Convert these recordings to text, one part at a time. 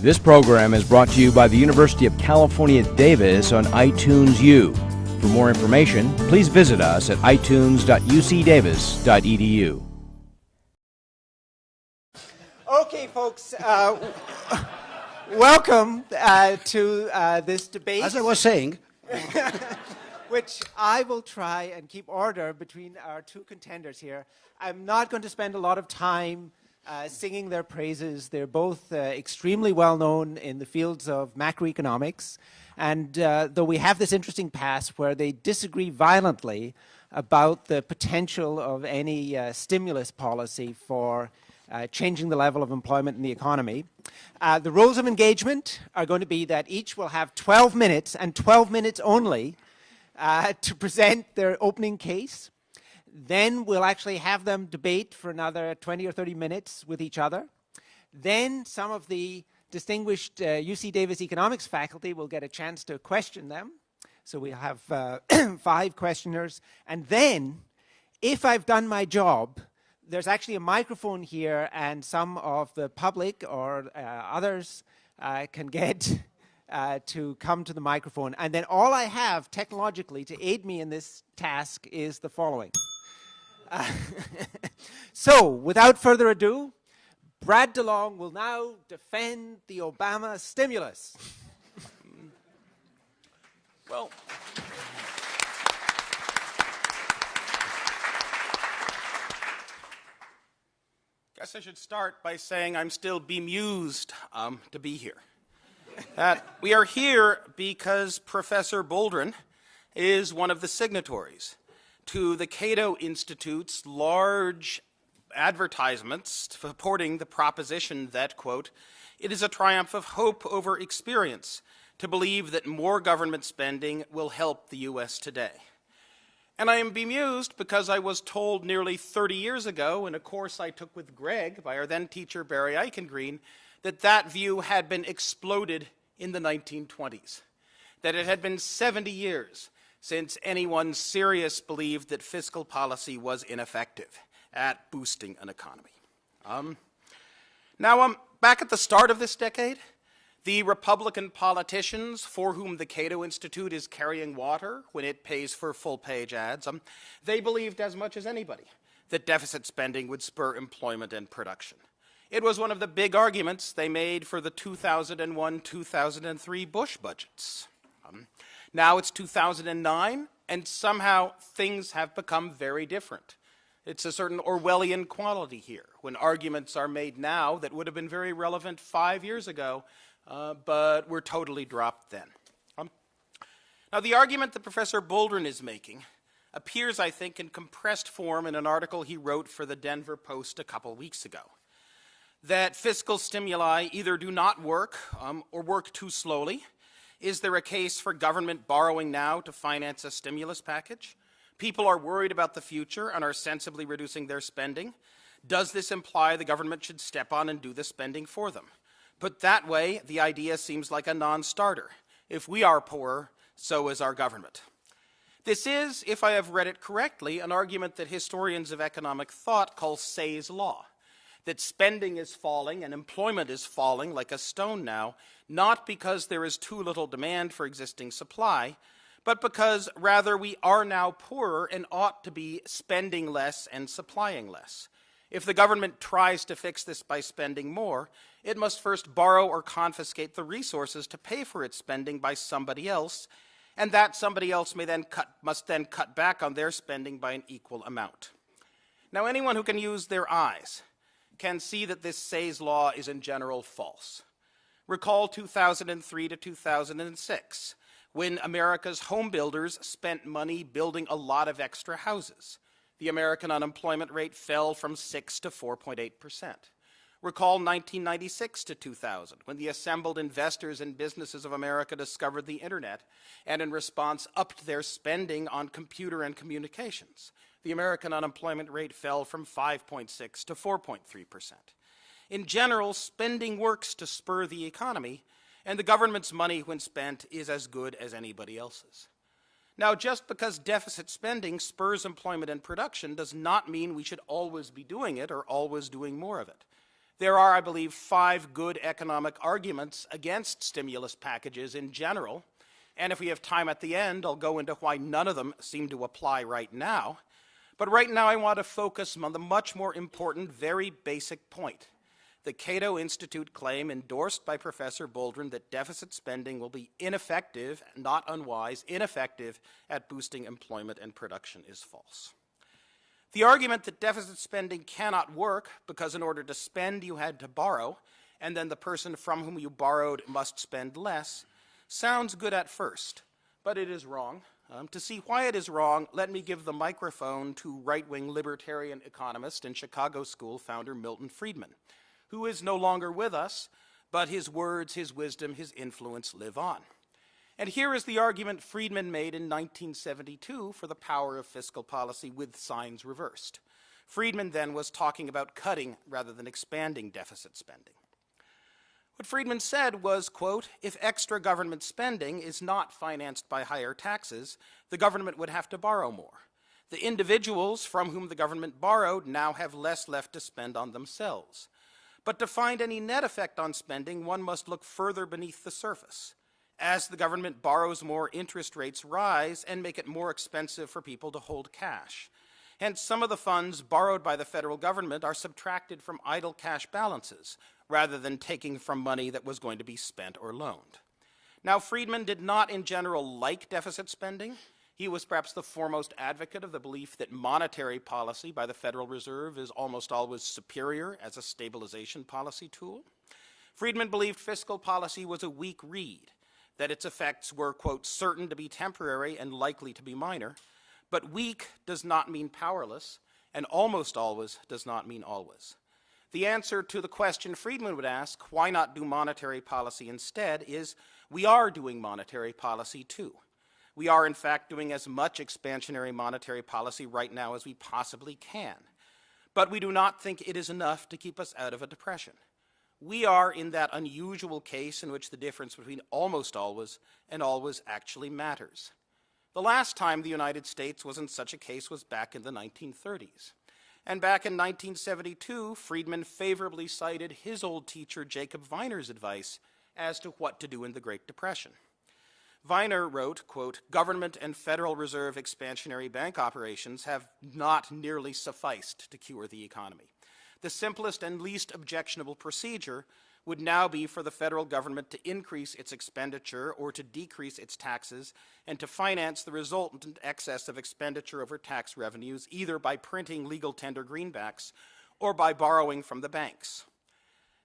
This program is brought to you by the University of California, Davis on iTunes U. For more information, please visit us at itunes.ucdavis.edu. Okay, folks, welcome to this debate. As I was saying, which I will try and keep order between our two contenders here. I'm not going to spend a lot of time singing their praises. They're both extremely well known in the fields of macroeconomics. And though we have this interesting past where they disagree violently about the potential of any stimulus policy for changing the level of employment in the economy. The rules of engagement are going to be that each will have 12 minutes and 12 minutes only to present their opening case. Then we'll actually have them debate for another 20 or 30 minutes with each other. Then some of the distinguished UC Davis economics faculty will get a chance to question them. So we'll have 5 questioners. And then, if I've done my job, there's actually a microphone here, and some of the public or others can get to come to the microphone. And then all I have technologically to aid me in this task is the following. So, without further ado, Brad DeLong will now defend the Obama stimulus. Well, guess I should start by saying I'm still bemused to be here. We are here because Professor Boldrin is one of the signatories to the Cato Institute's large advertisements supporting the proposition that, quote, it is a triumph of hope over experience to believe that more government spending will help the U.S. today. And I am bemused because I was told nearly 30 years ago in a course I took with Greg by our then teacher Barry Eichengreen that that view had been exploded in the 1920s, that it had been 70 years since anyone serious believed that fiscal policy was ineffective at boosting an economy. Now, back at the start of this decade, the Republican politicians for whom the Cato Institute is carrying water when it pays for full-page ads, they believed as much as anybody that deficit spending would spur employment and production. It was one of the big arguments they made for the 2001-2003 Bush budgets. Now it's 2009, and somehow things have become very different. It's a certain Orwellian quality here, when arguments are made now that would have been very relevant 5 years ago, but were totally dropped then. Now, the argument that Professor Boldrin is making appears, I think, in compressed form in an article he wrote for the Denver Post a couple weeks ago. That fiscal stimuli either do not work or work too slowly. Is there a case for government borrowing now to finance a stimulus package? People are worried about the future and are sensibly reducing their spending. Does this imply the government should step on and do the spending for them? Put that way, the idea seems like a non-starter. If we are poorer, so is our government. This is, if I have read it correctly, an argument that historians of economic thought call Say's law, that spending is falling and employment is falling like a stone now, not because there is too little demand for existing supply, but because rather we are now poorer and ought to be spending less and supplying less. If the government tries to fix this by spending more, it must first borrow or confiscate the resources to pay for its spending by somebody else, and that somebody else must then cut back on their spending by an equal amount. Now, anyone who can use their eyes can see that this Say's law is in general false. Recall 2003 to 2006, when America's home builders spent money building a lot of extra houses. The American unemployment rate fell from 6 to 4.8%. Recall 1996 to 2000, when the assembled investors and businesses of America discovered the internet and in response upped their spending on computer and communications. The American unemployment rate fell from 5.6 to 4.3%. In general, spending works to spur the economy, and the government's money when spent is as good as anybody else's. Now, just because deficit spending spurs employment and production does not mean we should always be doing it or always doing more of it. There are, I believe, 5 good economic arguments against stimulus packages in general, and if we have time at the end, I'll go into why none of them seem to apply right now. But right now I want to focus on the much more important, very basic point. The Cato Institute claim, endorsed by Professor Boldrin, that deficit spending will be ineffective, not unwise, ineffective at boosting employment and production is false. The argument that deficit spending cannot work because in order to spend you had to borrow, and then the person from whom you borrowed must spend less, sounds good at first, but it is wrong. To see why it is wrong, let me give the microphone to right-wing libertarian economist and Chicago School founder Milton Friedman, who is no longer with us, but his words, his wisdom, his influence live on. And here is the argument Friedman made in 1972 for the power of fiscal policy with signs reversed. Friedman then was talking about cutting rather than expanding deficit spending. What Friedman said was, quote, if extra government spending is not financed by higher taxes, the government would have to borrow more. The individuals from whom the government borrowed now have less left to spend on themselves. But to find any net effect on spending, one must look further beneath the surface. As the government borrows more, interest rates rise and make it more expensive for people to hold cash. Hence, some of the funds borrowed by the federal government are subtracted from idle cash balances, rather than taking from money that was going to be spent or loaned. Now, Friedman did not in general like deficit spending. He was perhaps the foremost advocate of the belief that monetary policy by the Federal Reserve is almost always superior as a stabilization policy tool. Friedman believed fiscal policy was a weak reed, that its effects were, quote, certain to be temporary and likely to be minor, but weak does not mean powerless, and almost always does not mean always. The answer to the question Friedman would ask, why not do monetary policy instead, is we are doing monetary policy too. We are, in fact, doing as much expansionary monetary policy right now as we possibly can. But we do not think it is enough to keep us out of a depression. We are in that unusual case in which the difference between almost always and always actually matters. The last time the United States was in such a case was back in the 1930s. And back in 1972, Friedman favorably cited his old teacher Jacob Weiner's advice as to what to do in the Great Depression. Weiner wrote, quote, government and Federal Reserve expansionary bank operations have not nearly sufficed to cure the economy. The simplest and least objectionable procedure would now be for the federal government to increase its expenditure or to decrease its taxes and to finance the resultant excess of expenditure over tax revenues either by printing legal tender greenbacks or by borrowing from the banks.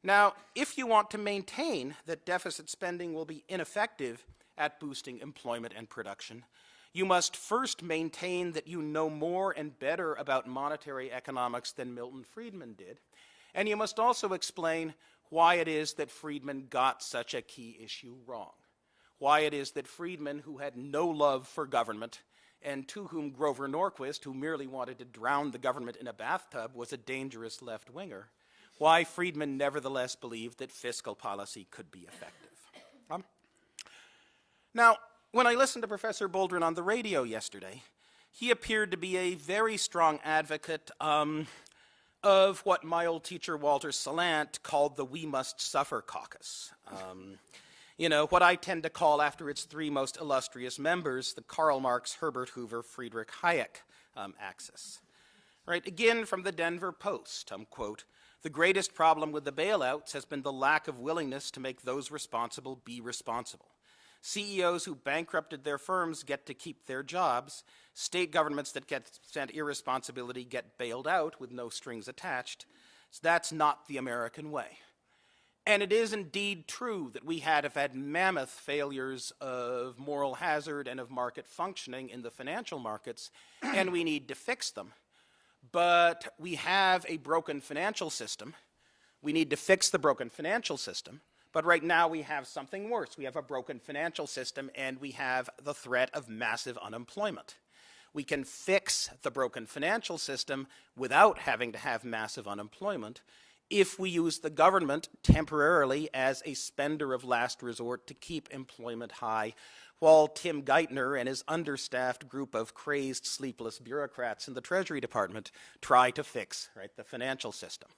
Now, if you want to maintain that deficit spending will be ineffective at boosting employment and production, you must first maintain that you know more and better about monetary economics than Milton Friedman did, and you must also explain why it is that Friedman got such a key issue wrong, why it is that Friedman, who had no love for government, and to whom Grover Norquist, who merely wanted to drown the government in a bathtub, was a dangerous left-winger, why Friedman nevertheless believed that fiscal policy could be effective. Now, when I listened to Professor Boldrin on the radio yesterday, he appeared to be a very strong advocate of what my old teacher Walter Salant called the We Must Suffer caucus. You know, what I tend to call after its 3 most illustrious members, the Karl Marx, Herbert Hoover, Friedrich Hayek axis. Right, again from the Denver Post, quote, the greatest problem with the bailouts has been the lack of willingness to make those responsible be responsible. CEOs who bankrupted their firms get to keep their jobs. State governments that get sent irresponsibility get bailed out with no strings attached. So that's not the American way. And it is indeed true that we have had mammoth failures of moral hazard and of market functioning in the financial markets, and we need to fix them. But we have a broken financial system. We need to fix the broken financial system. But right now we have something worse. We have a broken financial system and we have the threat of massive unemployment. We can fix the broken financial system without having to have massive unemployment if we use the government temporarily as a spender of last resort to keep employment high, while Tim Geithner and his understaffed group of crazed, sleepless bureaucrats in the Treasury Department try to fix, right, the financial system.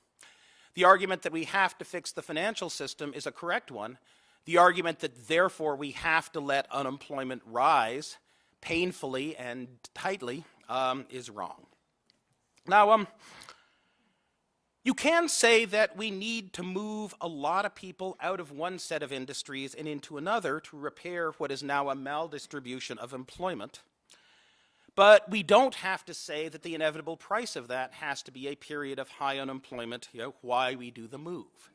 The argument that we have to fix the financial system is a correct one. The argument that therefore we have to let unemployment rise painfully and tightly is wrong. Now, you can say that we need to move a lot of people out of one set of industries and into another to repair what is now a maldistribution of employment. But we don't have to say that the inevitable price of that has to be a period of high unemployment, why we do the move.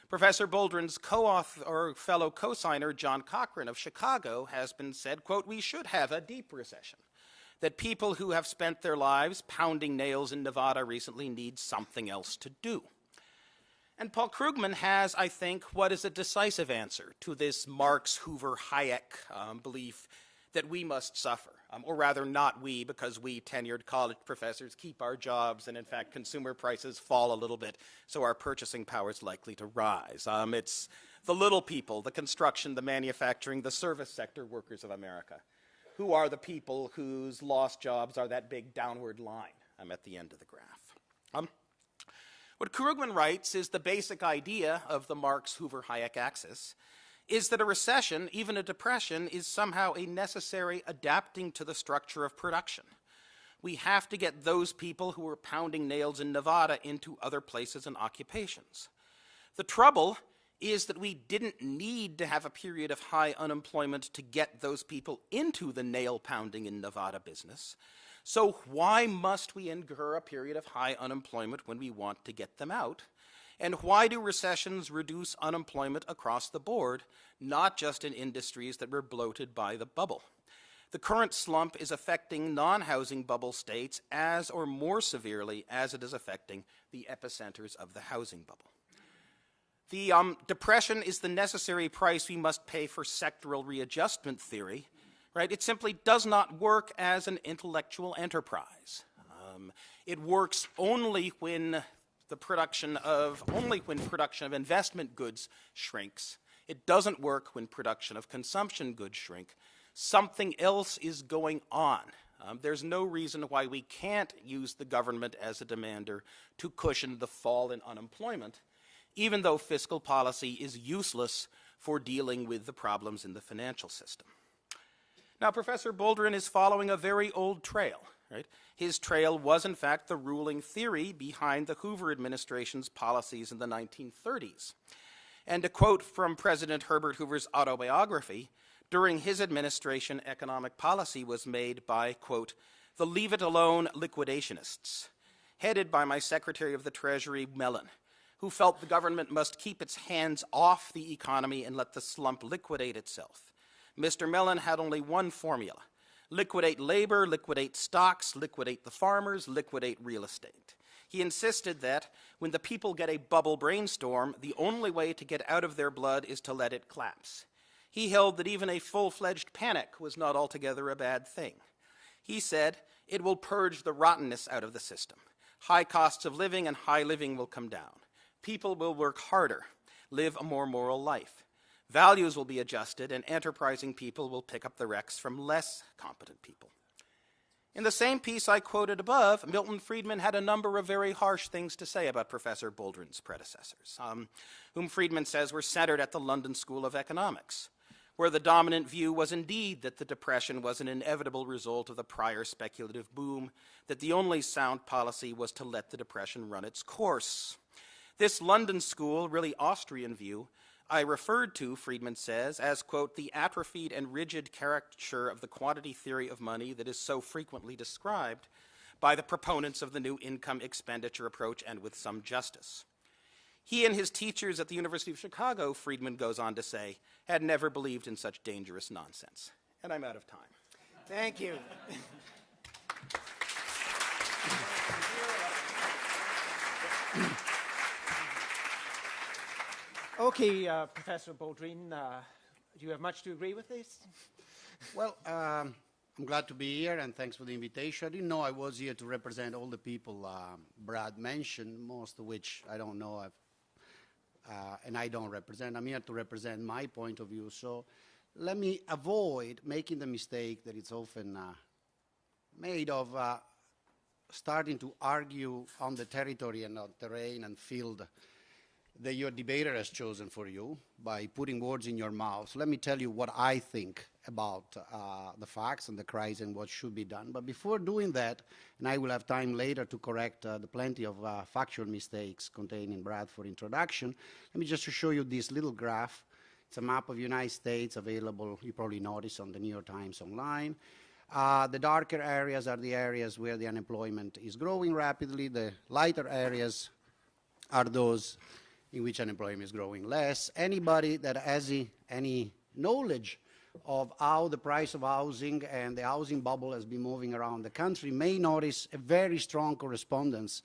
Professor Boldrin's co-author or fellow co-signer John Cochrane of Chicago has been said, quote, we should have a deep recession, that people who have spent their lives pounding nails in Nevada recently need something else to do. And Paul Krugman has, I think, what is a decisive answer to this Marx, Hoover, Hayek belief that we must suffer, or rather not we, because we tenured college professors keep our jobs, and in fact consumer prices fall a little bit, so our purchasing power is likely to rise. It's the little people, the construction, the manufacturing, the service sector workers of America, who are the people whose lost jobs are that big downward line at the end of the graph. What Krugman writes is the basic idea of the Marx-Hoover-Hayek axis is that a recession, even a depression, is somehow a necessary adapting to the structure of production. We have to get those people who are pounding nails in Nevada into other places and occupations. The trouble is that we didn't need to have a period of high unemployment to get those people into the nail pounding in Nevada business. So why must we endure a period of high unemployment when we want to get them out? And why do recessions reduce unemployment across the board, not just in industries that were bloated by the bubble? The current slump is affecting non-housing bubble states as or more severely as it is affecting the epicenters of the housing bubble. The depression is the necessary price we must pay for sectoral readjustment theory, right? It simply does not work as an intellectual enterprise. It works only when production of investment goods shrinks. It doesn't work when production of consumption goods shrink. Something else is going on. There's no reason why we can't use the government as a demander to cushion the fall in unemployment, even though fiscal policy is useless for dealing with the problems in the financial system. Now, Professor Boldrin is following a very old trail, right? His trail was, in fact, the ruling theory behind the Hoover administration's policies in the 1930s. And to quote from President Herbert Hoover's autobiography, during his administration, economic policy was made by, quote, the leave-it-alone liquidationists, headed by my Secretary of the Treasury, Mellon, who felt the government must keep its hands off the economy and let the slump liquidate itself. Mr. Mellon had only one formula: liquidate labor, liquidate stocks, liquidate the farmers, liquidate real estate. He insisted that when the people get a bubble brainstorm, the only way to get out of their blood is to let it collapse. He held that even a full-fledged panic was not altogether a bad thing. He said, it will purge the rottenness out of the system. High costs of living and high living will come down. People will work harder, live a more moral life. Values will be adjusted, and enterprising people will pick up the wrecks from less competent people. In the same piece I quoted above, Milton Friedman had a number of very harsh things to say about Professor Boldrin's predecessors, whom Friedman says were centered at the London School of Economics, where the dominant view was indeed that the Depression was an inevitable result of the prior speculative boom, that the only sound policy was to let the Depression run its course. This London School, really Austrian view, I referred to, Friedman says, as, quote, the atrophied and rigid caricature of the quantity theory of money that is so frequently described by the proponents of the new income expenditure approach, and with some justice. He and his teachers at the University of Chicago, Friedman goes on to say, had never believed in such dangerous nonsense. And I'm out of time. Thank you. Okay, Professor Boldrin, do you have much to agree with this? Well, I'm glad to be here, and thanks for the invitation. I didn't know I was here to represent all the people Brad mentioned, most of which I don't know, and I don't represent. I'm here to represent my point of view, so let me avoid making the mistake that it's often made of starting to argue on the territory and on terrain and field that your debater has chosen for you by putting words in your mouth. Let me tell you what I think about the facts and the crisis and what should be done. But before doing that, and I will have time later to correct the plenty of factual mistakes contained in Bradford's introduction, let me just show you this little graph. It's a map of the United States available, you probably noticed, on the New York Times online. The darker areas are the areas where the unemployment is growing rapidly. The lighter areas are those in which unemployment is growing less. Anybody that has any knowledge of how the price of housing and the housing bubble has been moving around the country may notice a very strong correspondence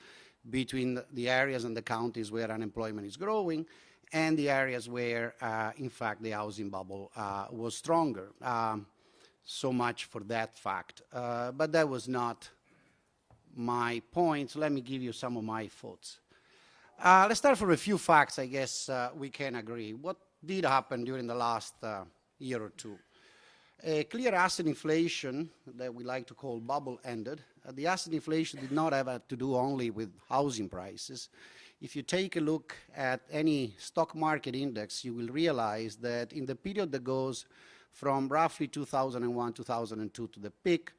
between the areas and the counties where unemployment is growing and the areas where, in fact, the housing bubble was stronger. So much for that fact. But that was not my point, so let me give you some of my thoughts. Let's start with a few facts, I guess we can agree. What did happen during the last year or two? A clear asset inflation that we like to call bubble ended. The asset inflation did not have to do only with housing prices. If you take a look at any stock market index, you will realize that in the period that goes from roughly 2001, 2002 to the peak,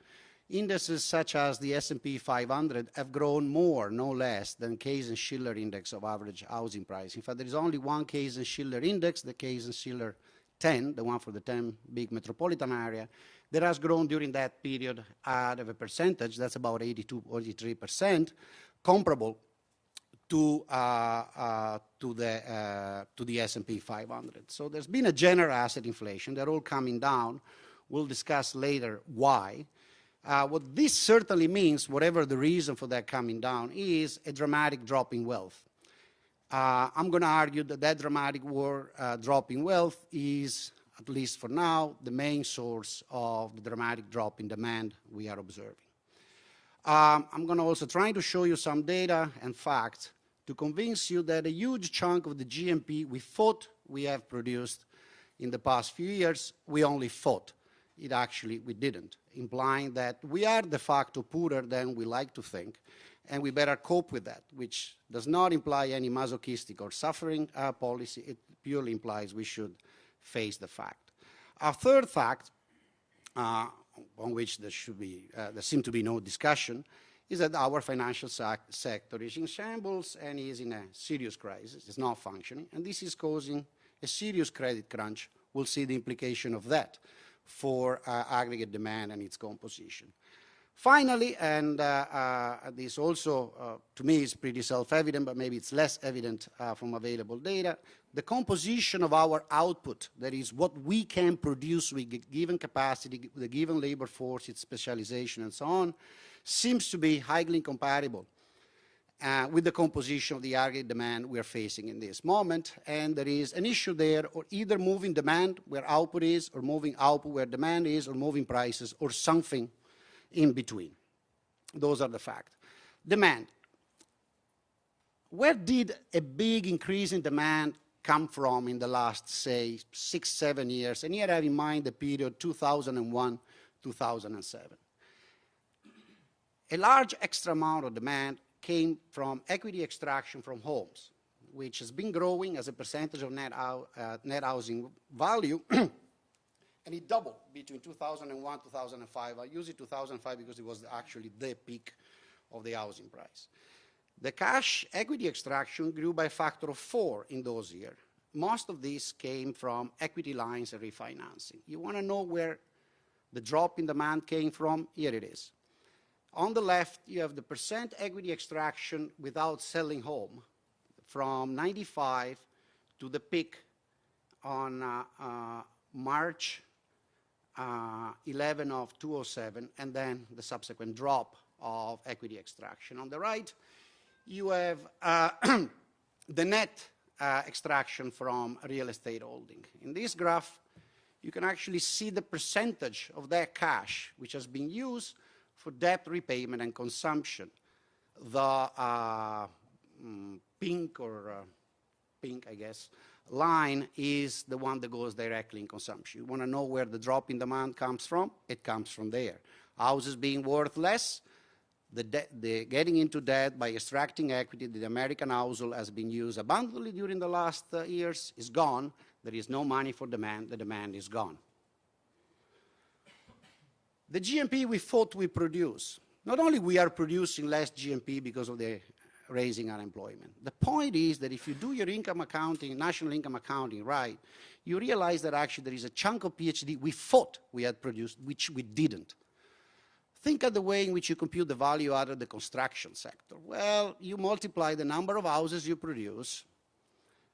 indices such as the S&P 500 have grown more, no less, than Case-Shiller index of average housing price. In fact, there is only one Case-Shiller index, the Case-Shiller 10, the one for the 10 big metropolitan area, that has grown during that period at a percentage, that's about 82, 83%, comparable to the S&P 500. So there's been a general asset inflation. They're all coming down. We'll discuss later why. What this certainly means, whatever the reason for that coming down, is a dramatic drop in wealth. I'm going to argue that that dramatic drop in wealth is, at least for now, the main source of the dramatic drop in demand we are observing. I'm going to also try to show you some data and facts to convince you that a huge chunk of the GNP we thought we have produced in the past few years, we only thought. We didn't, implying that we are de facto poorer than we like to think, and we better cope with that, which does not imply any masochistic or suffering policy. It purely implies we should face the fact. Our third fact, on which there seems to be no discussion, is that our financial sector is in shambles and is in a serious crisis. It's not functioning, and this is causing a serious credit crunch. We'll see the implication of that for aggregate demand and its composition. Finally, and this also, to me, is pretty self-evident, but maybe it's less evident from available data, the composition of our output, that is what we can produce with a given capacity, with a given labor force, its specialization, and so on, seems to be highly incompatible with the composition of the aggregate demand we're facing in this moment. And there is an issue there, or either moving demand where output is, or moving output where demand is, or moving prices, or something in between. Those are the facts. Demand. Where did a big increase in demand come from in the last, say, 6-7 years? And here I have in mind the period 2001-2007. A large extra amount of demand came from equity extraction from homes, which has been growing as a percentage of net housing value, and it doubled between 2001 and 2005. I use it 2005 because it was actually the peak of the housing price. The cash equity extraction grew by a factor of 4 in those years. Most of this came from equity lines and refinancing. You want to know where the drop in demand came from? Here it is. On the left, you have the percent equity extraction without selling home from 95 to the peak on March 11 of 2007, and then the subsequent drop of equity extraction. On the right, you have the net extraction from real estate holding. In this graph, you can actually see the percentage of that cash which has been used for debt repayment and consumption. The pink, I guess, line is the one that goes directly in consumption. You want to know where the drop in demand comes from? It comes from there. Houses being worth less, the getting into debt by extracting equity that the American household has been used abundantly during the last years is gone. There is no money for demand. The demand is gone. The GNP we thought we produce, not only we are producing less GNP because of the raising unemployment. The point is that if you do your income accounting, national income accounting right, you realize that actually there is a chunk of PhD we thought we had produced, which we didn't. Think of the way in which you compute the value out of the construction sector. Well, you multiply the number of houses you produce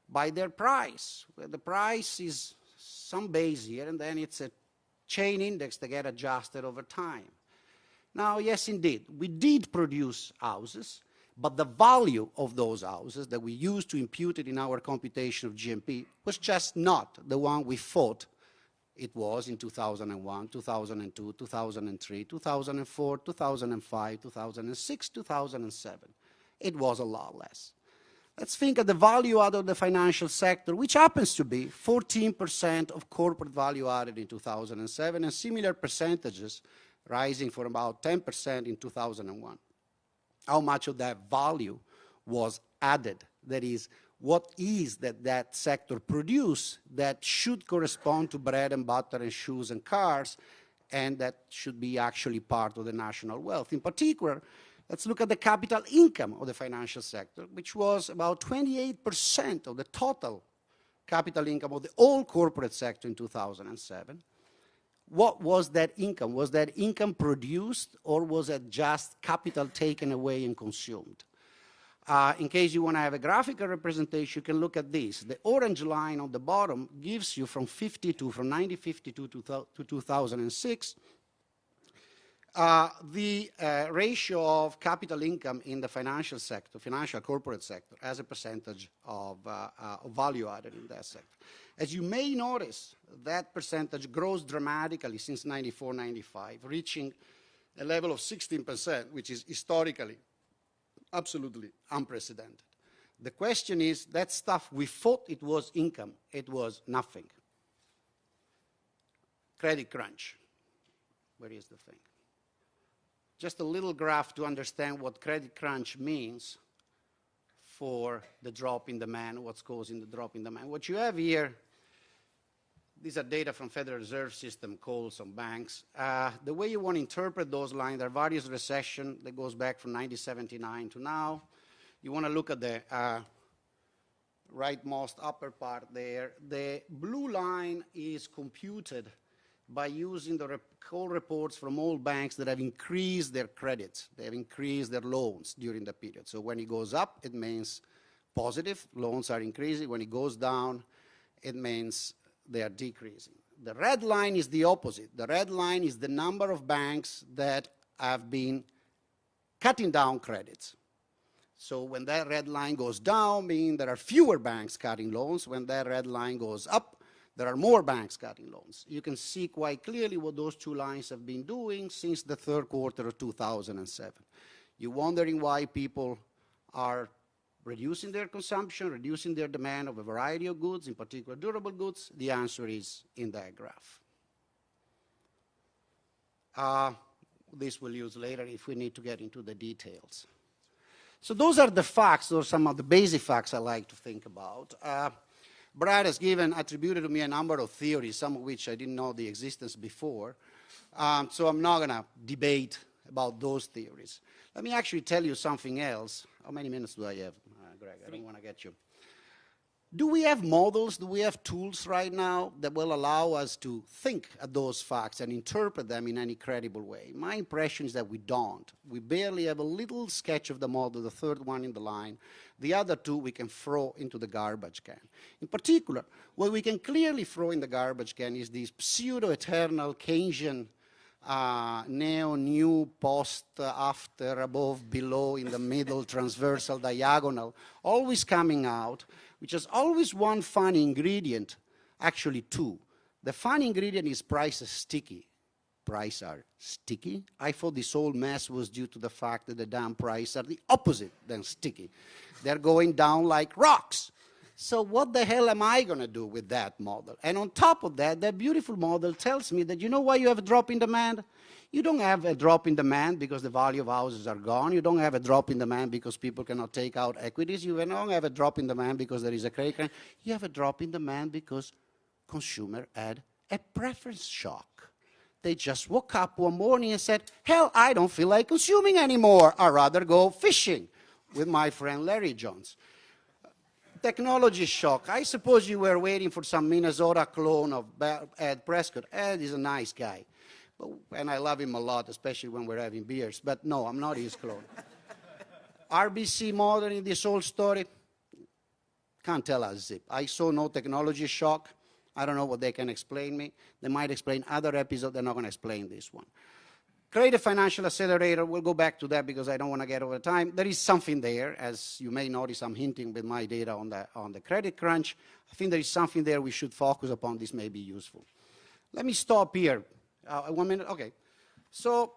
by their price. Well, the price is some base here, and then it's a chain index that get adjusted over time. Now, yes, indeed, we did produce houses, but the value of those houses that we used to impute it in our computation of GNP was just not the one we thought it was in 2001, 2002, 2003, 2004, 2005, 2006, 2007. It was a lot less. Let's think of the value out of the financial sector, which happens to be 14% of corporate value added in 2007, and similar percentages rising from about 10% in 2001. How much of that value was added? That is, what is that sector produce that should correspond to bread and butter and shoes and cars, and that should be actually part of the national wealth. In particular, let's look at the capital income of the financial sector, which was about 28% of the total capital income of the whole corporate sector in 2007. What was that income? Was that income produced, or was it just capital taken away and consumed? In case you want to have a graphical representation, you can look at this. The orange line on the bottom gives you from 1952 to 2006, the ratio of capital income in the financial sector, financial corporate sector, as a percentage of value added in that sector. As you may notice, that percentage grows dramatically since 94-95, reaching a level of 16%, which is historically absolutely unprecedented. The question is, that stuff we thought it was income, it was nothing. Credit crunch. Where is the thing? Just a little graph to understand what credit crunch means for the drop in demand, what's causing the drop in demand. What you have here, these are data from Federal Reserve System, calls on banks. The way you want to interpret those lines, there are various recessions that goes back from 1979 to now. You want to look at the rightmost upper part there. The blue line is computed by using the call reports from all banks that have increased their credits. They have increased their loans during the period. So when it goes up, it means positive. Loans are increasing. When it goes down, it means they are decreasing. The red line is the opposite. The red line is the number of banks that have been cutting down credits. So when that red line goes down, meaning there are fewer banks cutting loans. When that red line goes up, there are more banks cutting loans. You can see quite clearly what those two lines have been doing since the third quarter of 2007. You're wondering why people are reducing their consumption, reducing their demand of a variety of goods, in particular durable goods. The answer is in that graph. This we'll use later if we need to get into the details. So those are the facts, those are some of the basic facts I like to think about. Brad has attributed to me a number of theories, some of which I didn't know the existence before. So I'm not going to debate about those theories. Let me actually tell you something else. How many minutes do I have, Greg? I don't want to get you. Do we have models, do we have tools right now that will allow us to think at those facts and interpret them in any credible way? My impression is that we don't. We barely have a little sketch of the model, the third one in the line. The other two we can throw into the garbage can. In particular, what we can clearly throw in the garbage can is this pseudo-eternal Keynesian neo-new, post, after, above, below, in the middle, transversal, diagonal, always coming out, which has always one funny ingredient, actually two. The funny ingredient is price is sticky. Prices are sticky. I thought this whole mess was due to the fact that the damn prices are the opposite than sticky. They're going down like rocks. So what the hell am I going to do with that model? And on top of that, that beautiful model tells me that you know why you have a drop in demand? You don't have a drop in demand because the value of houses are gone. You don't have a drop in demand because people cannot take out equities. You don't have a drop in demand because there is a credit crunch. You have a drop in demand because consumer had a preference shock. They just woke up one morning and said, hell, I don't feel like consuming anymore. I'd rather go fishing with my friend Larry Jones. Technology shock. I suppose you were waiting for some Minnesota clone of Ed Prescott. Ed is a nice guy. And I love him a lot, especially when we're having beers. But no, I'm not his clone. RBC model in this whole story, can't tell us zip. I saw no technology shock. I don't know what they can explain me. They might explain other episodes. They're not going to explain this one. Create a financial accelerator. We'll go back to that because I don't want to get over time. There is something there. As you may notice, I'm hinting with my data on the credit crunch. I think there is something there we should focus upon. This may be useful. Let me stop here. 1 minute? Okay. So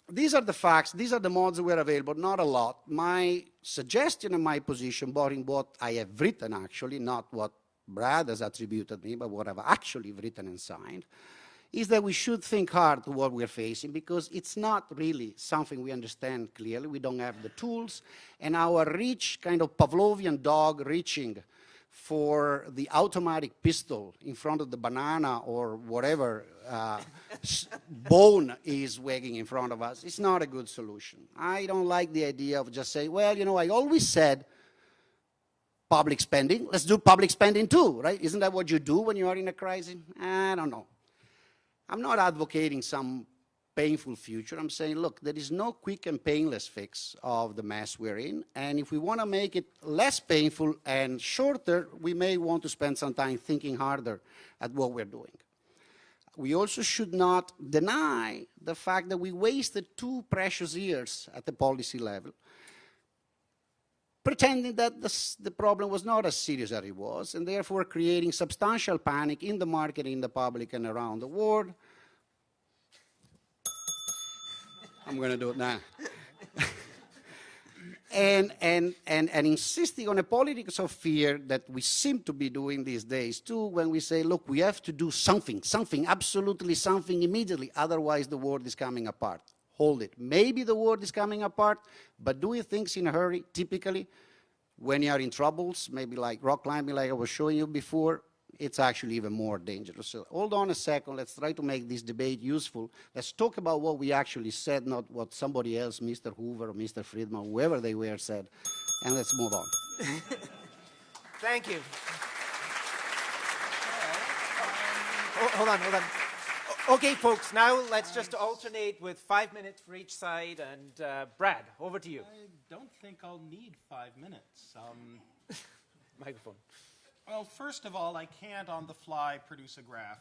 these are the facts. These are the models that were available. Not a lot. My suggestion and my position, borrowing what I have written, actually, not what Brad has attributed me, but what I've actually written and signed, is that we should think hard to what we're facing because it's not really something we understand clearly. We don't have the tools. And our rich kind of Pavlovian dog reaching for the automatic pistol in front of the banana or whatever bone is wagging in front of us, it's not a good solution. I don't like the idea of just saying, well, you know, I always said public spending. Let's do public spending too, right? Isn't that what you do when you are in a crisis? I don't know. I'm not advocating some painful future. I'm saying, look, there is no quick and painless fix of the mess we're in. And if we want to make it less painful and shorter, we may want to spend some time thinking harder at what we're doing. We also should not deny the fact that we wasted 2 precious years at the policy level pretending that the problem was not as serious as it was, and therefore creating substantial panic in the market, in the public, and around the world. I'm going to do it now. and insisting on a politics of fear that we seem to be doing these days too, when we say, look, we have to do something, absolutely something immediately, otherwise the world is coming apart. Hold it. Maybe the world is coming apart, but doing things in a hurry, typically, when you are in troubles, maybe like rock climbing, like I was showing you before, it's actually even more dangerous. So hold on a second. Let's try to make this debate useful. Let's talk about what we actually said, not what somebody else, Mr. Hoover or Mr. Friedman, whoever they were, said. And let's move on. Thank you. Hold on. Okay, folks, now let's just alternate with 5 minutes for each side. And Brad, over to you. I don't think I'll need 5 minutes. Microphone. Well, first of all, I can't on the fly produce a graph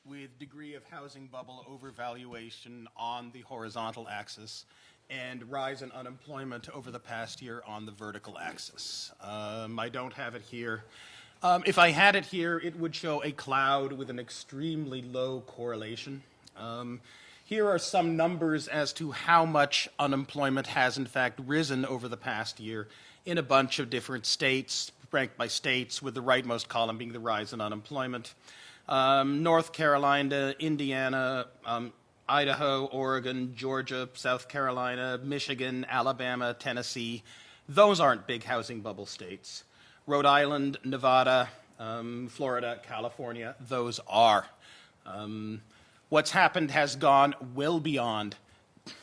with degree of housing bubble overvaluation on the horizontal axis and rise in unemployment over the past year on the vertical axis. I don't have it here. If I had it here, it would show a cloud with an extremely low correlation. Here are some numbers as to how much unemployment has in fact risen over the past year in a bunch of different states, ranked by states, with the rightmost column being the rise in unemployment. North Carolina, Indiana, Idaho, Oregon, Georgia, South Carolina, Michigan, Alabama, Tennessee. Those aren't big housing bubble states. Rhode Island, Nevada, Florida, California, those are. What's happened has gone well beyond,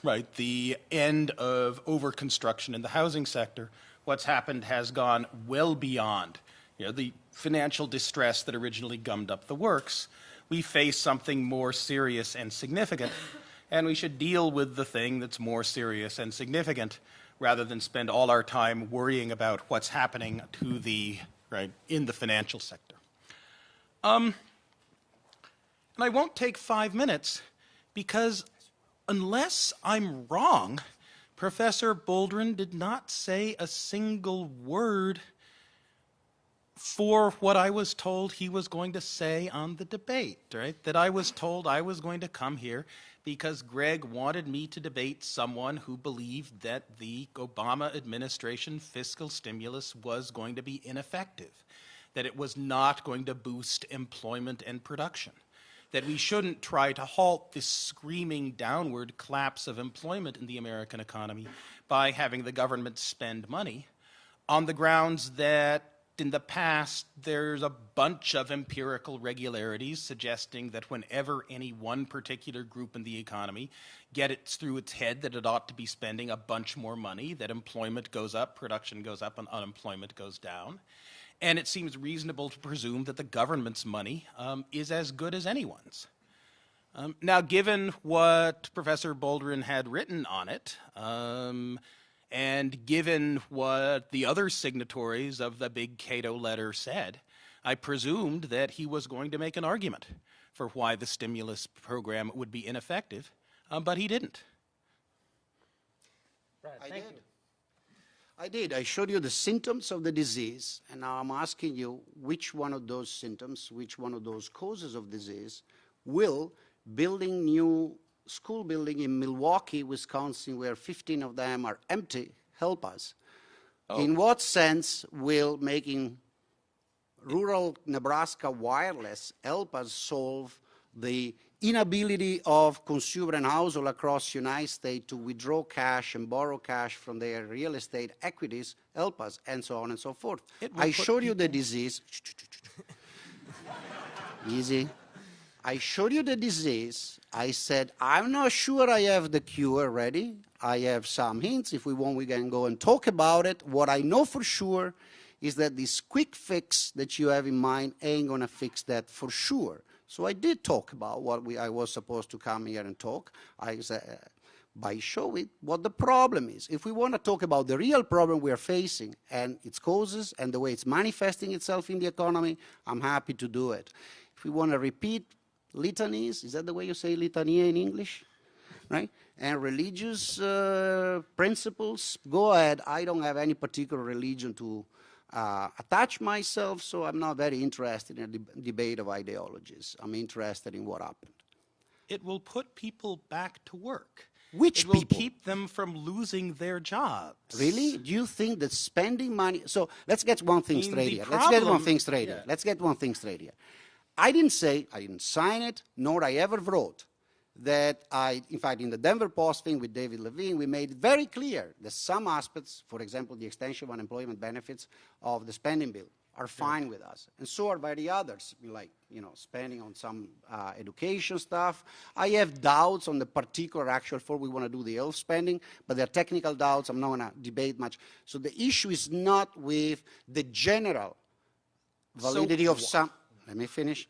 right, the end of overconstruction in the housing sector. What's happened has gone well beyond, the financial distress that originally gummed up the works. We face something more serious and significant, and we should deal with the thing that's more serious and significant rather than spend all our time worrying about what's happening to in the financial sector. And I won't take 5 minutes because unless I'm wrong, Professor Boldrin did not say a single word for what I was told he was going to say on the debate, right? That I was told I was going to come here because Greg wanted me to debate someone who believed that the Obama administration fiscal stimulus was going to be ineffective, that it was not going to boost employment and production, that we shouldn't try to halt this screaming downward collapse of employment in the American economy by having the government spend money, on the grounds that in the past there's a bunch of empirical regularities suggesting that whenever any one particular group in the economy get it through its head that it ought to be spending a bunch more money, that employment goes up, production goes up, and unemployment goes down. And it seems reasonable to presume that the government's money is as good as anyone's. Now, given what Professor Boldrin had written on it, and given what the other signatories of the big Cato letter said, I presumed that he was going to make an argument for why the stimulus program would be ineffective, but he didn't. Brad, thank you. I did. I showed you the symptoms of the disease, and now I'm asking you which one of those symptoms, which one of those causes of disease will building new school building in Milwaukee, Wisconsin, where 15 of them are empty, help us? Oh. In what sense will making rural Nebraska wireless help us solve the inability of consumer and household across the United States to withdraw cash and borrow cash from their real estate equities, help us, and so on and so forth? I showed you the disease. Easy. I showed you the disease. I said, I'm not sure I have the cure ready. I have some hints. If we want, we can go and talk about it. What I know for sure is that this quick fix that you have in mind ain't going to fix that for sure. So I did talk about what I was supposed to come here and talk. I said, by showing what the problem is. If we want to talk about the real problem we are facing and its causes and the way it's manifesting itself in the economy, I'm happy to do it. If we want to repeat litanies, is that the way you say litania in English? Right? And religious principles, go ahead. I don't have any particular religion to attach myself, so I'm not very interested in a debate of ideologies. I'm interested in what happened. It will put people back to work. Which people? It will keep them from losing their jobs. Really? Do you think that spending money... So let's get one thing straight here. Let's get one thing straight here. Let's get one thing straight here. I didn't say, I didn't sign it, nor I ever wrote that in fact, in the Denver Post thing with David Levine, we made it very clear that some aspects, for example, the extension of unemployment benefits of the spending bill, are fine with us. And so are by the others, like, spending on some education stuff. I have doubts on the particular actual for we want to do the health spending, but they're technical doubts. I'm not going to debate much. So the issue is not with the general validity of some... Let me finish.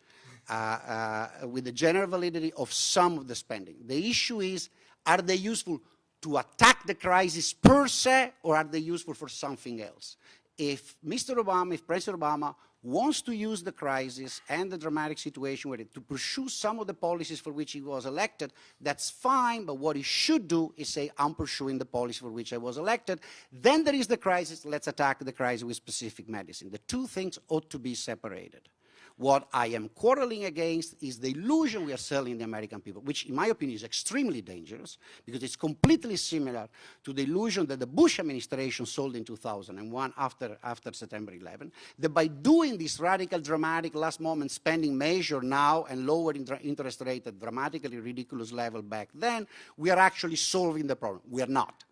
With the general validity of some of the spending. The issue is, are they useful to attack the crisis per se, or are they useful for something else? If Mr. Obama, if President Obama wants to use the crisis and the dramatic situation with it to pursue some of the policies for which he was elected, that's fine, but what he should do is say, I'm pursuing the policy for which I was elected. Then there is the crisis, let's attack the crisis with specific medicine. The two things ought to be separated. What I am quarreling against is the illusion we are selling the American people, which in my opinion is extremely dangerous because it's completely similar to the illusion that the Bush administration sold in 2001 after September 11, that by doing this radical, dramatic, last-moment spending measure now and lowering interest rate at dramatically ridiculous level back then, we are actually solving the problem. We are not.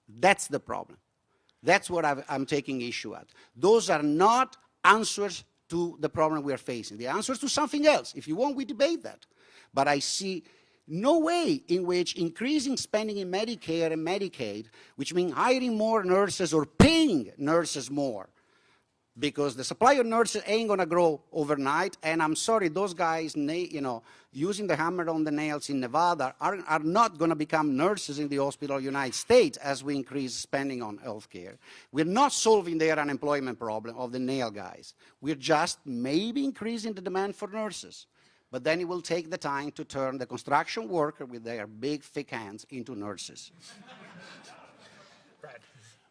That's the problem. That's what I'm taking issue at. Those are not answers to the problem we are facing. The answer is to something else. If you want, we debate that. But I see no way in which increasing spending in Medicare and Medicaid, which means hiring more nurses or paying nurses more, because the supply of nurses ain't going to grow overnight, and I'm sorry, those guys, using the hammer on the nails in Nevada are not going to become nurses in the hospital of the United States as we increase spending on health care. We're not solving their unemployment problem of the nail guys. We're just maybe increasing the demand for nurses. But then it will take the time to turn the construction worker with their big, thick hands into nurses.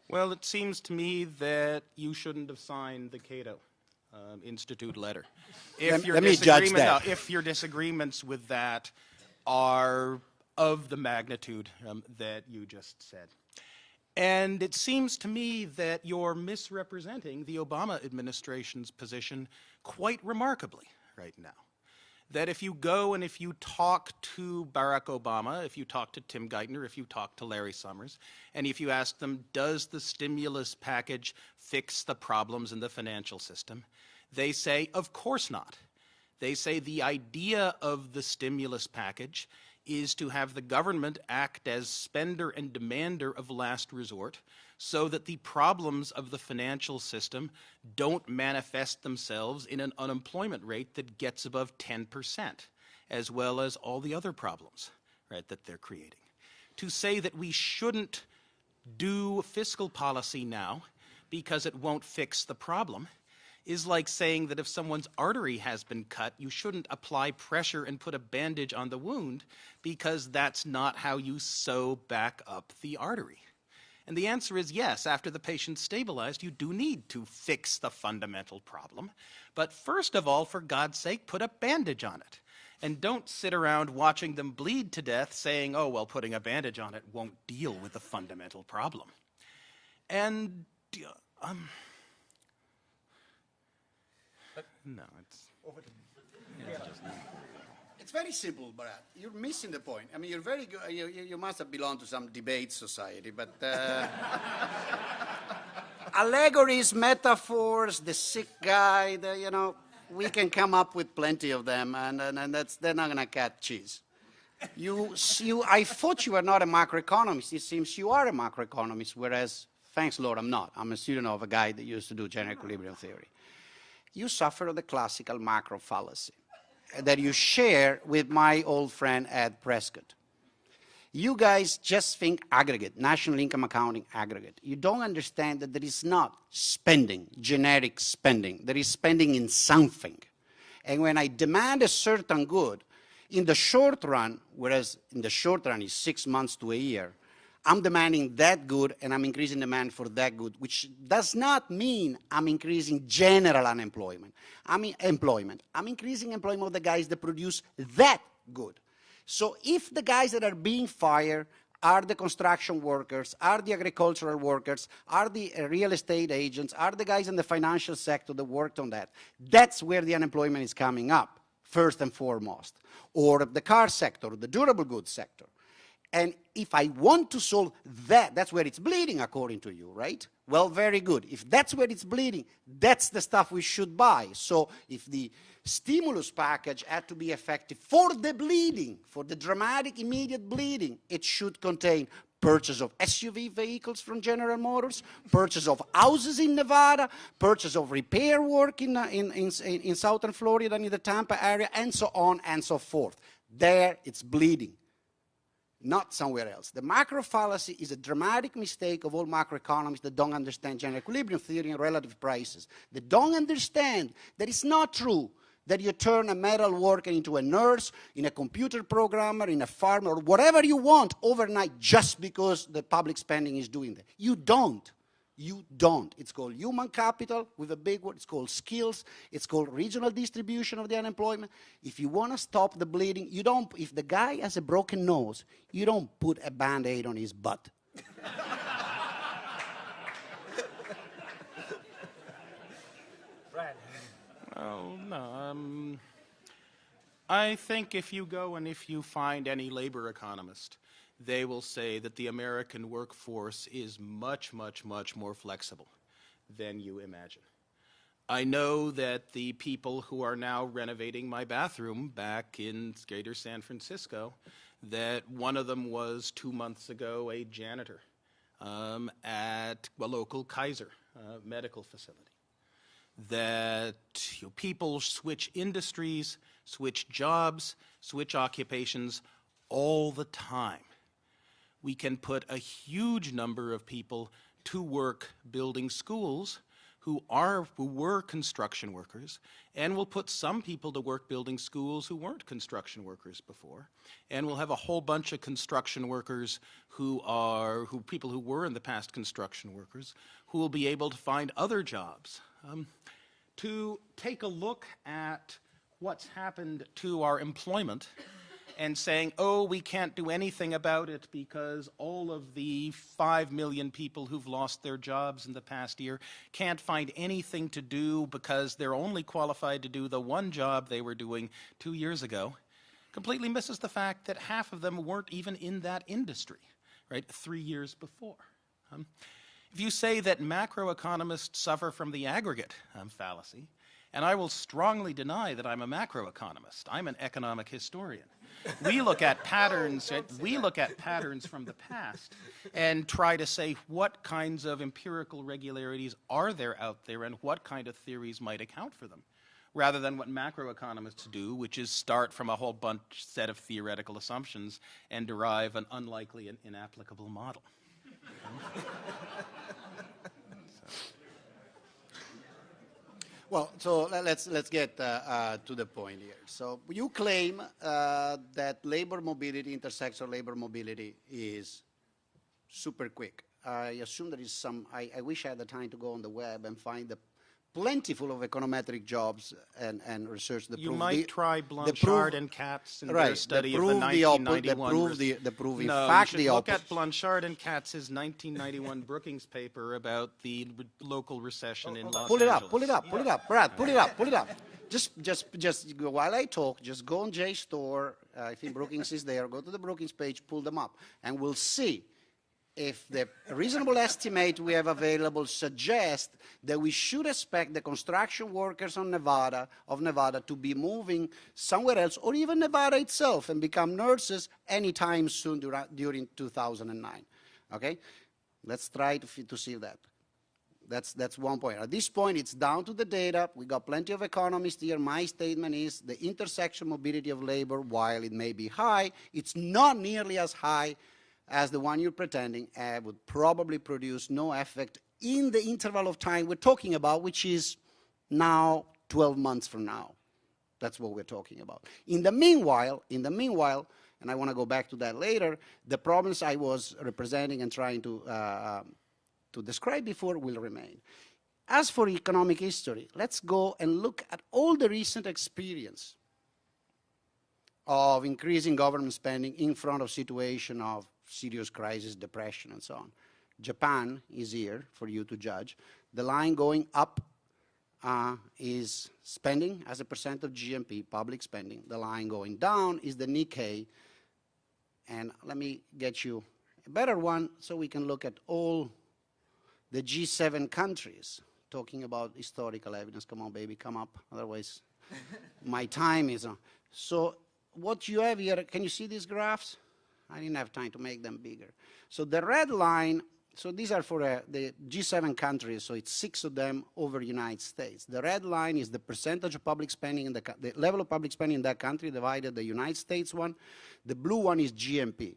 Well, it seems to me that you shouldn't have signed the Cato Institute letter. Let me judge that. No, if your disagreements with that are of the magnitude that you just said. And it seems to me that you're misrepresenting the Obama administration's position quite remarkably right now. That if you go and if you talk to Barack Obama, if you talk to Tim Geithner, if you talk to Larry Summers, and if you ask them, does the stimulus package fix the problems in the financial system? They say, of course not. They say the idea of the stimulus package is to have the government act as spender and demander of last resort so that the problems of the financial system don't manifest themselves in an unemployment rate that gets above 10%, as well as all the other problems, right, that they're creating. To say that we shouldn't do fiscal policy now because it won't fix the problem is like saying that if someone's artery has been cut, you shouldn't apply pressure and put a bandage on the wound because that's not how you sew back up the artery. And the answer is yes, after the patient's stabilized, you do need to fix the fundamental problem. But first of all, for God's sake, put a bandage on it. And don't sit around watching them bleed to death saying, oh, well, putting a bandage on it won't deal with the fundamental problem. And no, it's over to me. It's very simple, Brad. You're missing the point. I mean, you're very good. You must have belonged to some debate society, but allegories, metaphors, the sick guy, we can come up with plenty of them, and they're not going to cut cheese. I thought you were not a macroeconomist. It seems you are a macroeconomist, whereas, thanks Lord, I'm not. I'm a student of a guy that used to do general equilibrium theory. You suffer the classical macro fallacy that you share with my old friend Ed Prescott. You guys just think aggregate, national income accounting aggregate. You don't understand that there is not spending, generic spending. There is spending in something. And when I demand a certain good, in the short run, whereas in the short run is 6 months to a year, I'm demanding that good and I'm increasing demand for that good, which does not mean I'm increasing general unemployment. I'm increasing employment of the guys that produce that good. So if the guys that are being fired are the construction workers, are the agricultural workers, are the real estate agents, are the guys in the financial sector that worked on that, that's where the unemployment is coming up, first and foremost. Or the car sector, the durable goods sector. And if I want to solve that, that's where it's bleeding, according to you, right? Well, very good. If that's where it's bleeding, that's the stuff we should buy. So if the stimulus package had to be effective for the bleeding, for the dramatic, immediate bleeding, it should contain purchase of SUV vehicles from General Motors, purchase of houses in Nevada, purchase of repair work in southern Florida and in the Tampa area, and so on and so forth. There, it's bleeding. Not somewhere else. The macro fallacy is a dramatic mistake of all macroeconomists that don't understand general equilibrium theory and relative prices. They don't understand that it's not true that you turn a metal worker into a nurse, in a computer programmer, in a farmer, or whatever you want overnight just because the public spending is doing that. You don't. You don't. It's called human capital with a big word. It's called skills. It's called regional distribution of the unemployment. If you want to stop the bleeding, you don't. If the guy has a broken nose, you don't put a Band-Aid on his butt. Oh, no. I think if you go and if you find any labor economist, they will say that the American workforce is much, much, much more flexible than you imagine. I know that the people who are now renovating my bathroom back in greater San Francisco, that one of them was 2 months ago a janitor at a local Kaiser medical facility. That people switch industries, switch jobs, switch occupations all the time. We can put a huge number of people to work building schools who were construction workers, and we'll put some people to work building schools who weren't construction workers before, and we'll have a whole bunch of construction workers people who were in the past construction workers who will be able to find other jobs. to take a look at what's happened to our employment and saying, oh, we can't do anything about it because all of the 5 million people who've lost their jobs in the past year can't find anything to do because they're only qualified to do the one job they were doing 2 years ago, completely misses the fact that half of them weren't even in that industry, right, 3 years before. If you say that macroeconomists suffer from the aggregate fallacy, and I will strongly deny that I'm a macroeconomist. I'm an economic historian. We look at patterns. We look at patterns from the past and try to say what kinds of empirical regularities are there out there and what kind of theories might account for them, rather than what macroeconomists do, which is start from a whole set of theoretical assumptions and derive an unlikely and inapplicable model. Well, so let's get to the point here. So you claim that labor mobility, intersectional labor mobility, is super quick. I assume there is some. I wish I had the time to go on the web and find the plentiful of econometric jobs and research that you prove might try Blanchard and Katz in their study of the 1991. That prove in no, fact you the should look opposite. at Blanchard and Katz's 1991 Brookings paper about the local recession in Los Angeles. Pull it up, Brad, pull it up. Just while I talk, just go on JSTOR. I think Brookings is there. Go to the Brookings page, pull them up, and we'll see if the reasonable estimate we have available suggests that we should expect the construction workers of Nevada to be moving somewhere else, or even Nevada itself, and become nurses anytime soon during 2009. Okay? Let's try to see that. That's one point. At this point, it's down to the data. We got plenty of economists here. My statement is the intersection mobility of labor, while it may be high, it's not nearly as high as the one you're pretending, would probably produce no effect in the interval of time we're talking about, which is now 12 months from now. That's what we're talking about. In the meanwhile, and I want to go back to that later, the problems I was representing and trying to describe before will remain. As for economic history, let's go and look at all the recent experience of increasing government spending in front of situation of serious crisis, depression, and so on. Japan is here for you to judge. The line going up is spending as a percent of GNP, public spending. The line going down is the Nikkei. And let me get you a better one so we can look at all the G7 countries, talking about historical evidence. Come on, baby, come up. Otherwise, my time is on. So what you have here, can you see these graphs? I didn't have time to make them bigger. So the red line, so these are for the G7 countries, so it's 6 of them over United States. The red line is the percentage of public spending, in the level of public spending in that country divided the United States one. The blue one is GNP.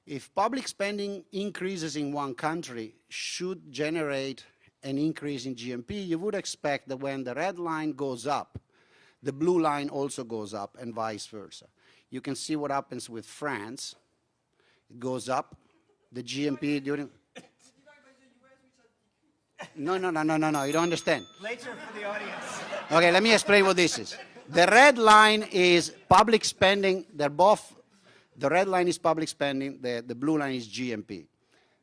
If public spending increases in one country should generate an increase in GNP, you would expect that when the red line goes up, the blue line also goes up and vice versa. You can see what happens with France. It goes up. The GNP during... No, you don't understand. Later for the audience. Okay, let me explain what this is. The red line is public spending. They're both, the red line is public spending, the blue line is GNP.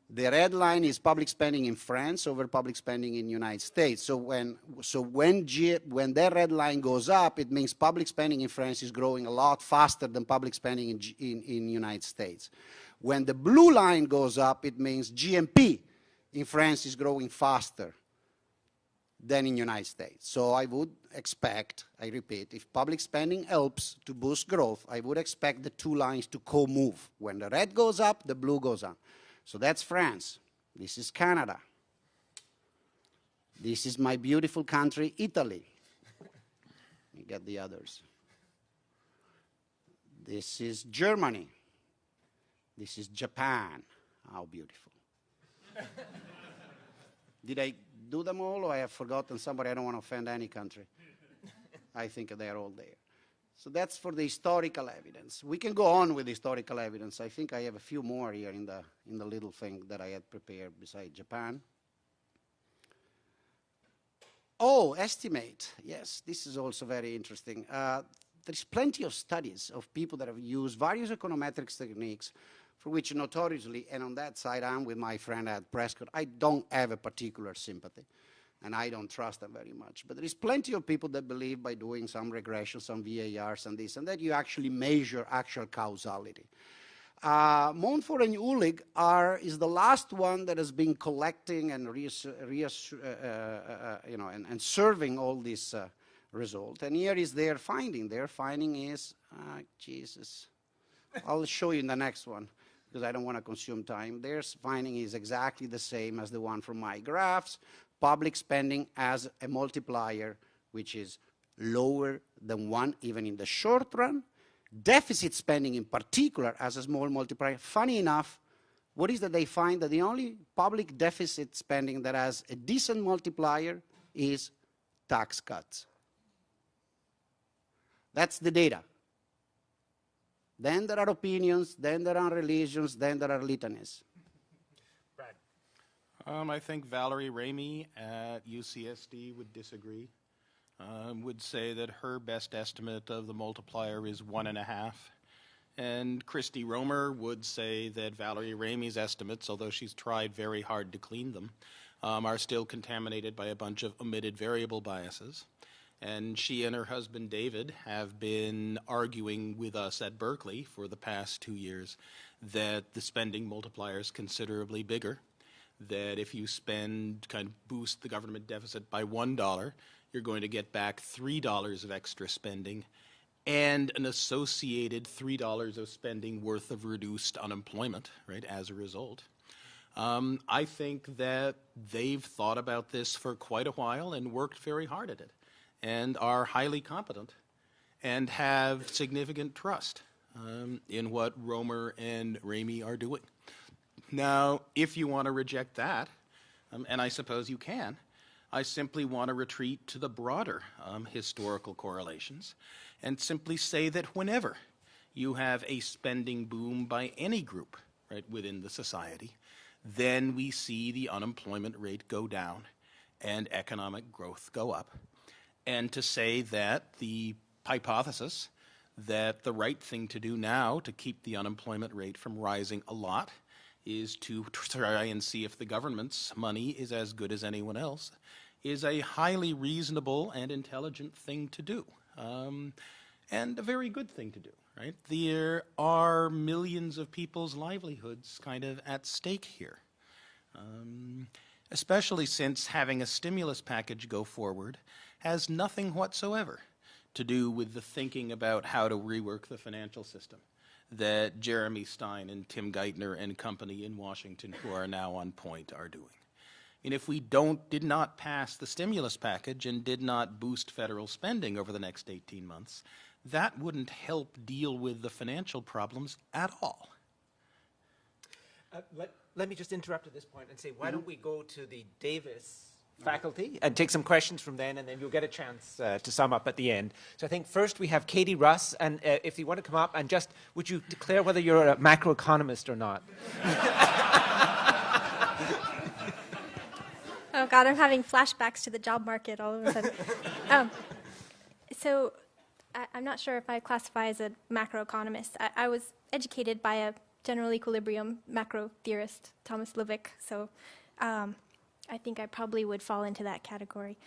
The red line is public spending in France over public spending in the United States. So when that red line goes up, it means public spending in France is growing a lot faster than public spending in the United States. When the blue line goes up, it means GNP in France is growing faster than in the United States. So I would expect, I repeat, if public spending helps to boost growth, I would expect the two lines to co-move. When the red goes up, the blue goes up. So that's France. This is Canada. This is my beautiful country, Italy. Let me get the others. This is Germany. This is Japan. How beautiful. Did I do them all, or I have forgotten somebody? I don't want to offend any country. I think they're all there. So that's for the historical evidence. We can go on with historical evidence. I think I have a few more here in the little thing that I had prepared beside Japan. Estimate. Yes, this is also very interesting. There's plenty of studies of people that have used various econometrics techniques for which notoriously, and on that side I'm with my friend at Prescott, I don't have a particular sympathy, and I don't trust them very much. But there is plenty of people that believe by doing some regressions, some VARs and this and that, you actually measure actual causality. Montfort and Uhlig is the last one that has been collecting and and serving all these results. And here is their finding. Their finding is, Jesus, I'll show you in the next one because I don't want to consume time. Their finding is exactly the same as the one from my graphs. Public spending as a multiplier, which is lower than 1 even in the short run. Deficit spending in particular as a small multiplier. Funny enough, what is that they find? That the only public deficit spending that has a decent multiplier is tax cuts. That's the data. Then there are opinions, then there are religions, then there are litanies. Brad. I think Valerie Ramey at UCSD would disagree. Would say that her best estimate of the multiplier is 1.5. And Christy Romer would say that Valerie Ramey's estimates, although she's tried very hard to clean them, are still contaminated by a bunch of omitted variable biases. And she and her husband David have been arguing with us at Berkeley for the past 2 years that the spending multiplier is considerably bigger, that if you boost the government deficit by $1, you're going to get back $3 of extra spending and an associated $3 of spending worth of reduced unemployment, right, as a result. I think that they've thought about this for quite a while and worked very hard at it and are highly competent and have significant trust in what Romer and Ramey are doing. Now, if you want to reject that, and I suppose you can, I simply want to retreat to the broader historical correlations and simply say that whenever you have a spending boom by any group, right, within the society, then we see the unemployment rate go down and economic growth go up. And to say that the hypothesis that the right thing to do now to keep the unemployment rate from rising a lot is to try and see if the government's money is as good as anyone else is a highly reasonable and intelligent thing to do, and a very good thing to do, right? There are millions of people's livelihoods kind of at stake here, especially since having a stimulus package go forward has nothing whatsoever to do with the thinking about how to rework the financial system that Jeremy Stein and Tim Geithner and company in Washington, who are now on point, are doing. And if we did not pass the stimulus package and did not boost federal spending over the next 18 months, that wouldn't help deal with the financial problems at all. Let me just interrupt at this point and say, why don't we go to the Davis faculty and take some questions from then, and then you'll get a chance to sum up at the end. So I think first we have Katie Russ, and if you want to come up and just, would you declare whether you're a macroeconomist or not? Oh, God, I'm having flashbacks to the job market all of a sudden. So I'm not sure if I classify as a macroeconomist. I was educated by a general equilibrium macro theorist, Thomas Levick, so I think I probably would fall into that category.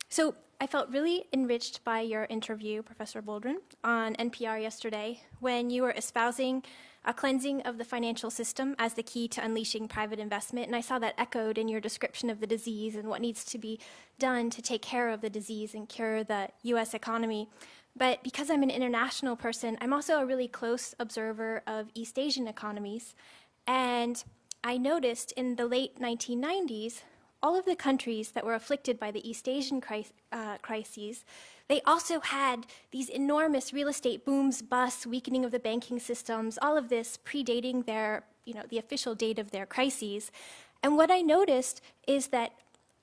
So I felt really enriched by your interview, Professor Boldrin, on NPR yesterday when you were espousing a cleansing of the financial system as the key to unleashing private investment. And I saw that echoed in your description of the disease and what needs to be done to take care of the disease and cure the US economy. But because I'm an international person, I'm also a really close observer of East Asian economies. And I noticed in the late 1990s, all of the countries that were afflicted by the East Asian crises, they also had these enormous real estate booms, busts, weakening of the banking systems, all of this predating their, the official date of their crises. And what I noticed is that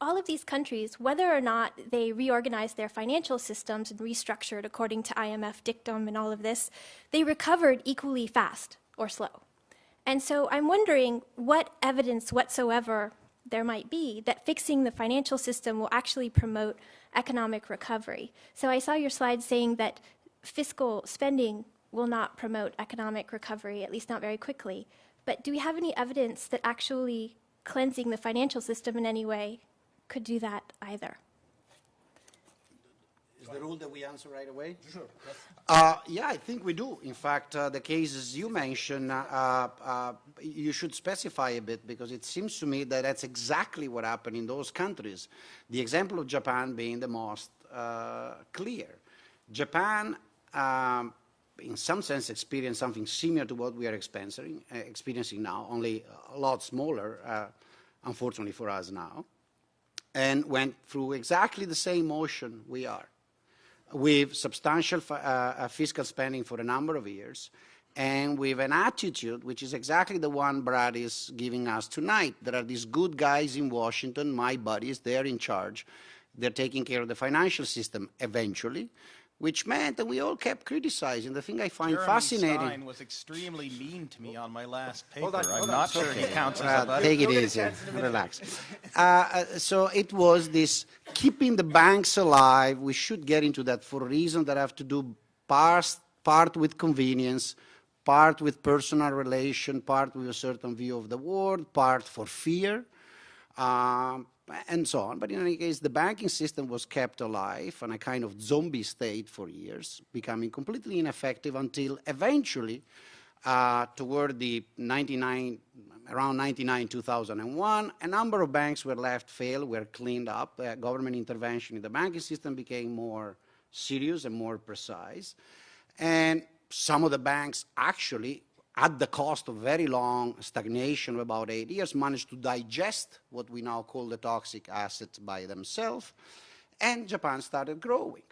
all of these countries, whether or not they reorganized their financial systems and restructured according to IMF dictum and all of this, they recovered equally fast or slow. And so I'm wondering what evidence whatsoever there might be, that fixing the financial system will actually promote economic recovery. So I saw your slide saying that fiscal spending will not promote economic recovery, at least not very quickly. But do we have any evidence that actually cleansing the financial system in any way could do that either? Is the rule that we answer right away? Sure. Yeah, I think we do. In fact, the cases you mentioned, you should specify a bit, because it seems to me that that's exactly what happened in those countries. The example of Japan being the most clear. Japan, in some sense, experienced something similar to what we are experiencing now, only a lot smaller, unfortunately for us now, and went through exactly the same motion we are, with substantial fiscal spending for a number of years, and with an attitude which is exactly the one Brad is giving us tonight. There are these good guys in Washington, my buddies, they're in charge. They're taking care of the financial system eventually, which meant that we all kept criticizing. The thing I find fascinating... Jeremy Stein was extremely mean to me on my last paper. I'm not sure he counts as a buddy. Take it easy, relax. So it was this keeping the banks alive. We should get into that for reasons that have to do part with convenience, part with personal relation, part with a certain view of the world, part for fear. And so on. But in any case, the banking system was kept alive in a kind of zombie state for years, becoming completely ineffective until eventually, toward the around 99, 2001, a number of banks were failed, were cleaned up. Government intervention in the banking system became more serious and more precise. And some of the banks actually, at the cost of very long stagnation of about 8 years, managed to digest what we now call the toxic assets by themselves, and Japan started growing.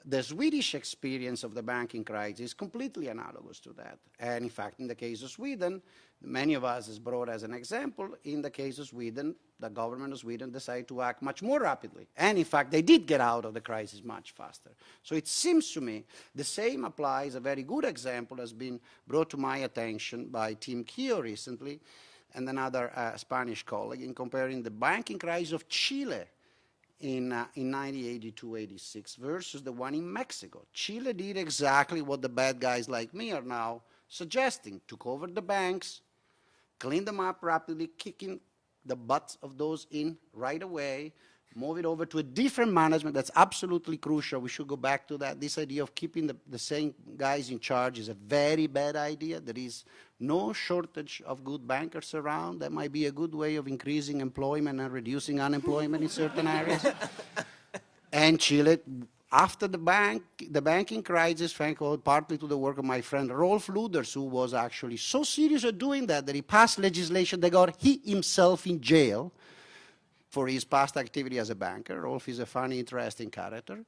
The Swedish experience of the banking crisis is completely analogous to that. And in fact, in the case of Sweden, many of us has brought as an example, in the case of Sweden, the government of Sweden decided to act much more rapidly. And in fact, they did get out of the crisis much faster. So it seems to me the same applies. A very good example has been brought to my attention by Tim Keogh recently and another Spanish colleague in comparing the banking crisis of Chile in 1982-86 versus the one in Mexico. Chile did exactly what the bad guys like me are now suggesting: took over the banks, cleaned them up rapidly, kicking the butts of those in right away, move it over to a different management. That's absolutely crucial. We should go back to that. This idea of keeping the same guys in charge is a very bad idea. There is no shortage of good bankers around. That might be a good way of increasing employment and reducing unemployment in certain areas. And Chile, after the banking crisis, thanks partly to the work of my friend Rolf Luders, who was actually so serious at doing that he passed legislation that got he himself in jail for his past activity as a banker. Rolf is a funny, interesting character.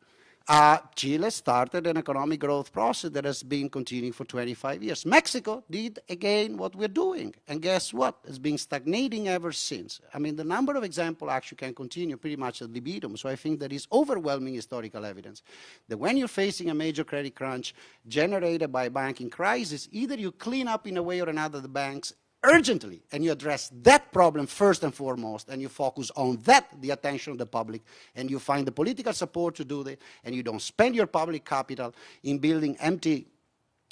Chile started an economic growth process that has been continuing for 25 years. Mexico did, again, what we're doing. And guess what? It's been stagnating ever since. I mean, the number of examples actually can continue pretty much ad libitum. So I think there is overwhelming historical evidence that when you're facing a major credit crunch generated by a banking crisis, either you clean up in a way or another the banks urgently, and you address that problem first and foremost, and you focus on that, the attention of the public, and you find the political support to do that, and you don't spend your public capital in building empty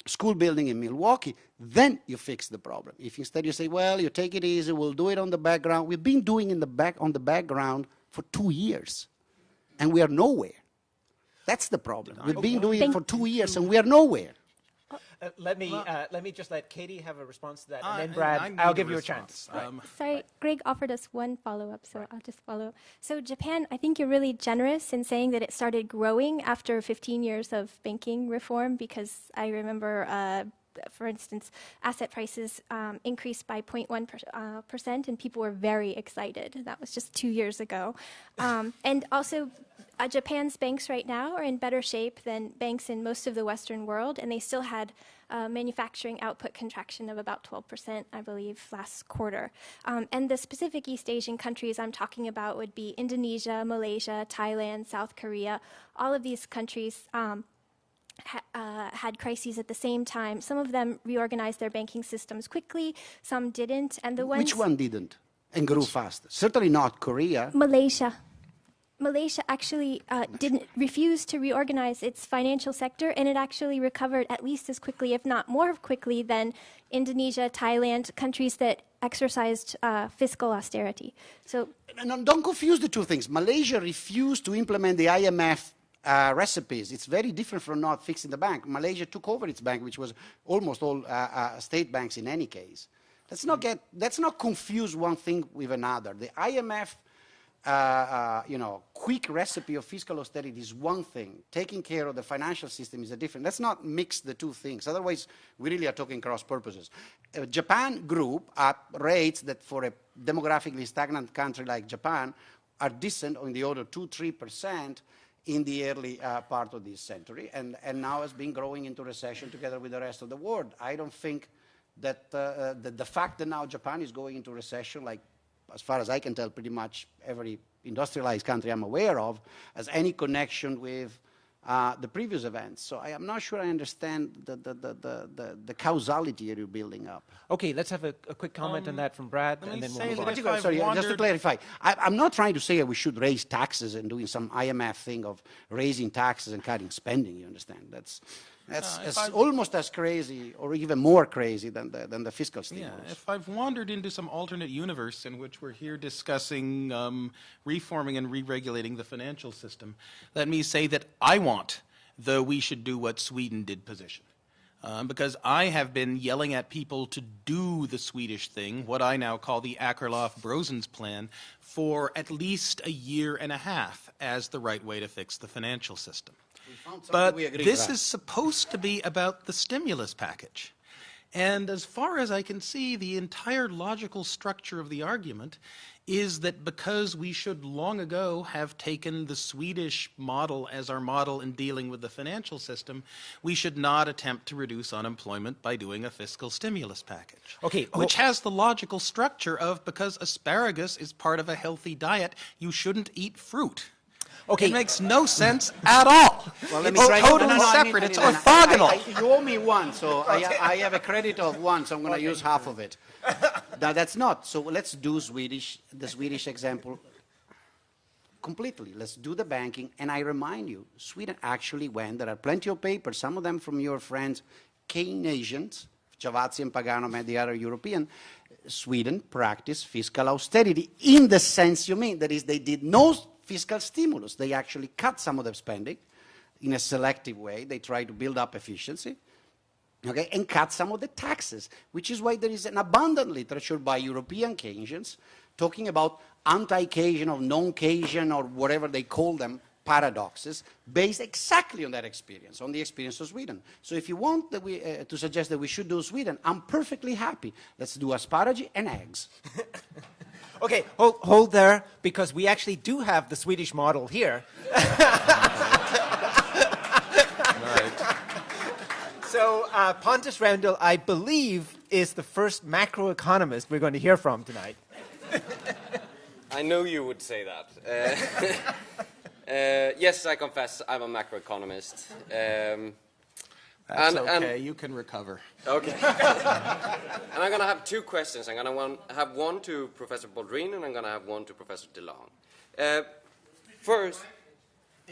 school building in Milwaukee, then you fix the problem. If instead you say, well, you take it easy, we'll do it on the background. We've been doing on the background for 2 years, and we are nowhere. That's the problem. We've been doing it for 2 years, and we are nowhere. Let me just let Katie have a response to that, and then Brad, I'll give you a chance. Sorry, Greg offered us one follow-up, so I'll just follow up. So Japan, I think you're really generous in saying that it started growing after 15 years of banking reform, because I remember, for instance, asset prices increased by 0.1%, and people were very excited. That was just 2 years ago. And also, Japan's banks right now are in better shape than banks in most of the Western world, and they still had manufacturing output contraction of about 12%, I believe, last quarter. And the specific East Asian countries I'm talking about would be Indonesia, Malaysia, Thailand, South Korea. All of these countries had crises at the same time. Some of them reorganized their banking systems quickly, some didn't. And the ones Which one didn't? and grew faster. Certainly not Korea. Malaysia. Malaysia actually refused to reorganize its financial sector, and it actually recovered at least as quickly, if not more quickly, than Indonesia, Thailand, countries that exercised fiscal austerity. So, No, don't confuse the two things. Malaysia refused to implement the IMF recipes. It's very different from not fixing the bank. Malaysia took over its bank, which was almost all state banks in any case. Let's not confuse one thing with another. The IMF quick recipe of fiscal austerity is one thing. Taking care of the financial system is a different. Let's not mix the two things. Otherwise, we really are talking cross purposes. Japan grew at rates that for a demographically stagnant country like Japan are decent on the order of 2-3% in the early part of this century, and now has been growing into recession together with the rest of the world. I don't think that the fact that now Japan is going into recession, like as far as I can tell, pretty much every industrialized country I'm aware of, has any connection with the previous events. So I am not sure I understand the causality you're building up. Okay, let's have a quick comment on that from Brad, and then we'll move on. Sorry, just to clarify, I'm not trying to say that we should raise taxes and doing some IMF thing of raising taxes and cutting spending, you understand? That's almost as crazy or even more crazy than the fiscal stimulus. Yeah, if I've wandered into some alternate universe in which we're here discussing reforming and re-regulating the financial system, let me say that I want the we should do what Sweden did position. Because I have been yelling at people to do the Swedish thing, what I now call the Akerlof-Brozens plan, for at least a year and a half as the right way to fix the financial system. But this is supposed to be about the stimulus package. And as far as I can see, the entire logical structure of the argument is that because we should long ago have taken the Swedish model as our model in dealing with the financial system, we should not attempt to reduce unemployment by doing a fiscal stimulus package. Okay, which has the logical structure of because asparagus is part of a healthy diet, you shouldn't eat fruit. Okay. It makes no sense at all. Well, it's totally separate. It's orthogonal. You owe me one, so I have a credit of one, so I'm going to use half of it. Now, that's not. So let's do the Swedish example completely. Let's do the banking. And I remind you, Sweden actually went. There are plenty of papers, some of them from your friends, Keynesians, Chavazzi and Pagano, and the other European. Sweden practiced fiscal austerity in the sense you mean. That is, they did no fiscal stimulus. They actually cut some of the spending in a selective way. They try to build up efficiency, okay, and cut some of the taxes, which is why there is an abundant literature by European Keynesians talking about anti-Keynesian or non-Keynesian or whatever they call them paradoxes based exactly on that experience, on the experience of Sweden. So if you want that to suggest that we should do Sweden, I'm perfectly happy. Let's do asparagus and eggs. Okay, hold there, because we actually do have the Swedish model here. So Pontus Roundel, I believe, is the first macroeconomist we're going to hear from tonight. I know you would say that. Yes, I confess I'm a macroeconomist. That's okay, you can recover. Okay. And I'm going to have two questions. I'm going to have one to Professor Boldrin, and I'm going to have one to Professor DeLong. First,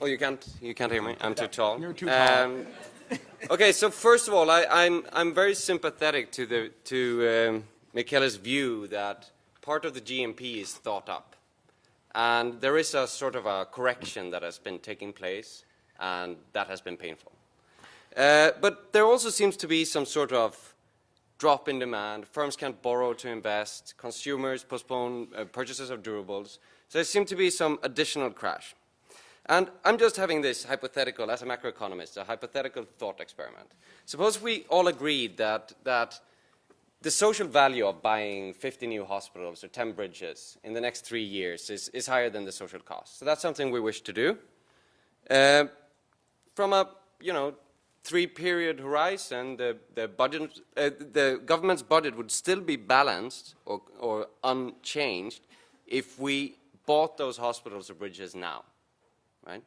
oh, you can't hear me? I'm too tall. You're too tall. Okay, so first of all, I'm very sympathetic to Michele's view that part of the GMP is thought up. And there is a sort of a correction that has been taking place, and that has been painful. But there also seems to be some sort of drop in demand. Firms can't borrow to invest. Consumers postpone purchases of durables. So there seems to be some additional crash. And I'm just having this hypothetical, as a macroeconomist, a hypothetical thought experiment. Suppose we all agreed that the social value of buying 50 new hospitals or 10 bridges in the next 3 years is higher than the social cost. So that's something we wish to do. From a, 3-period horizon, the government's budget would still be balanced or unchanged if we bought those hospitals or bridges now, right?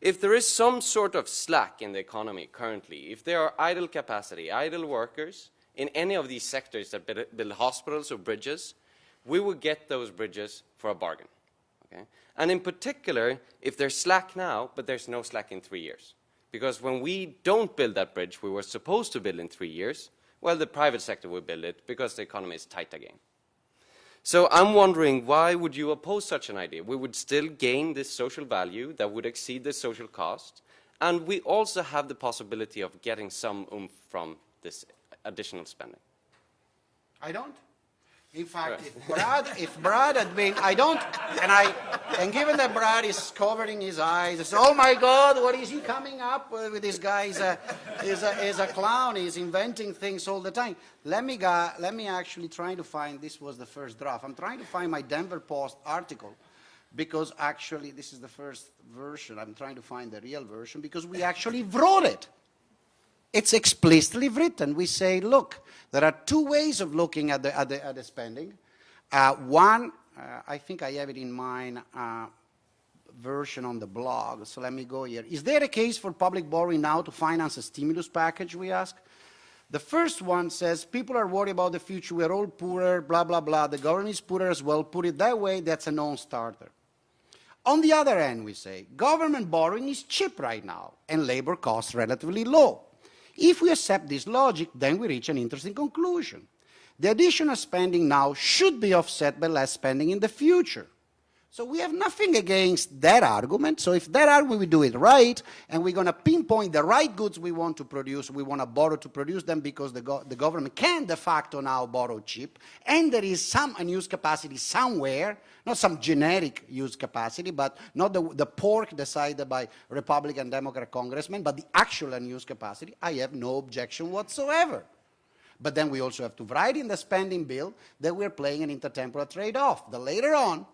If there is some sort of slack in the economy currently, if there are idle capacity, idle workers in any of these sectors that build hospitals or bridges, we would get those bridges for a bargain. Okay? And in particular, if there's slack now, but there's no slack in 3 years. Because when we don't build that bridge we were supposed to build in 3 years, well, the private sector will build it because the economy is tight again. So I'm wondering, why would you oppose such an idea? We would still gain this social value that would exceed the social cost, and we also have the possibility of getting some oomph from this additional spending. I don't. In fact, if Brad had been, I don't, and given that Brad is covering his eyes, it's, oh my God, what is he coming up with? This guy is a clown. He's inventing things all the time. Let me actually try to find, this was the first draft. I'm trying to find my Denver Post article, because actually this is the first version. I'm trying to find the real version, because we actually wrote it. It's explicitly written. We say, look, there are two ways of looking at the spending. One, I think I have it in mine, version on the blog, so let me go here. Is there a case for public borrowing now to finance a stimulus package, we ask? The first one says, people are worried about the future, we're all poorer, blah, blah, blah. The government is poorer as well. Put it that way, that's a non-starter. On the other hand, we say, government borrowing is cheap right now, and labor costs relatively low. If we accept this logic, then we reach an interesting conclusion. The additional spending now should be offset by less spending in the future. So we have nothing against that argument. So if that argument, we do it right, and we're going to pinpoint the right goods we want to produce, we want to borrow to produce them because the government can de facto now borrow cheap, and there is some unused capacity somewhere, not some generic used capacity, but not the pork decided by Republican Democrat congressmen, but the actual unused capacity, I have no objection whatsoever. But then we also have to write in the spending bill that we're playing an intertemporal trade-off. The later on,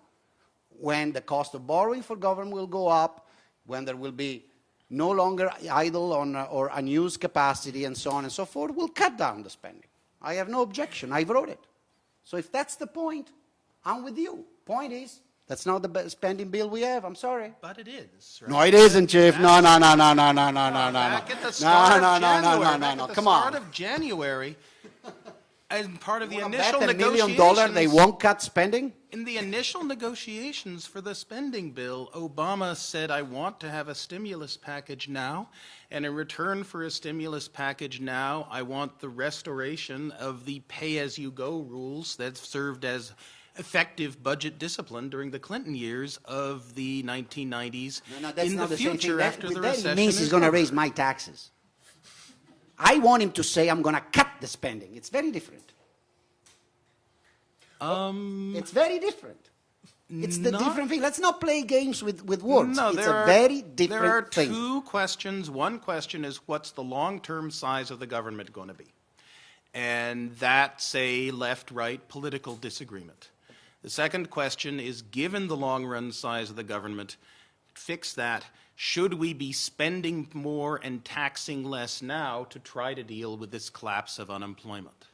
when the cost of borrowing for government will go up, when there will be no longer idle or unused capacity and so on and so forth, we'll cut down the spending. I have no objection. I wrote it. So if that's the point, I'm with you. Point is, that's not the spending bill we have. I'm sorry. But it is. Right? No, it isn't, Chief. No. Back at the start of January. No. Come on. Start of January, as part of the initial Bet $1 negotiations, million they won't cut spending? in the initial negotiations for the spending bill, Obama said, I want to have a stimulus package now, and in return for a stimulus package now, I want the restoration of the pay-as-you-go rules that served as effective budget discipline during the Clinton years of the 1990s. No, that's in not the the same future thing. after the That recession means he's going to raise my taxes. I want him to say I'm going to cut the spending. It's very different. It's very different. It's the different thing. Let's not play games with words. No, it's a very different thing. There are two questions. One question is, what's the long-term size of the government going to be? And that's a left-right political disagreement. The second question is, given the long-run size of the government, fix that. Should we be spending more and taxing less now to try to deal with this collapse of unemployment?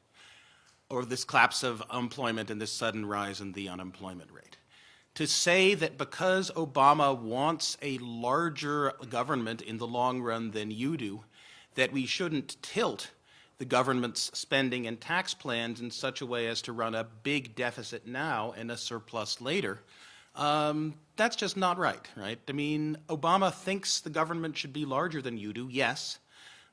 Or this collapse of employment and this sudden rise in the unemployment rate? To say that because Obama wants a larger government in the long run than you do, that we shouldn't tilt the government's spending and tax plans in such a way as to run a big deficit now and a surplus later, that's just not right, right? I mean, Obama thinks the government should be larger than you do, yes.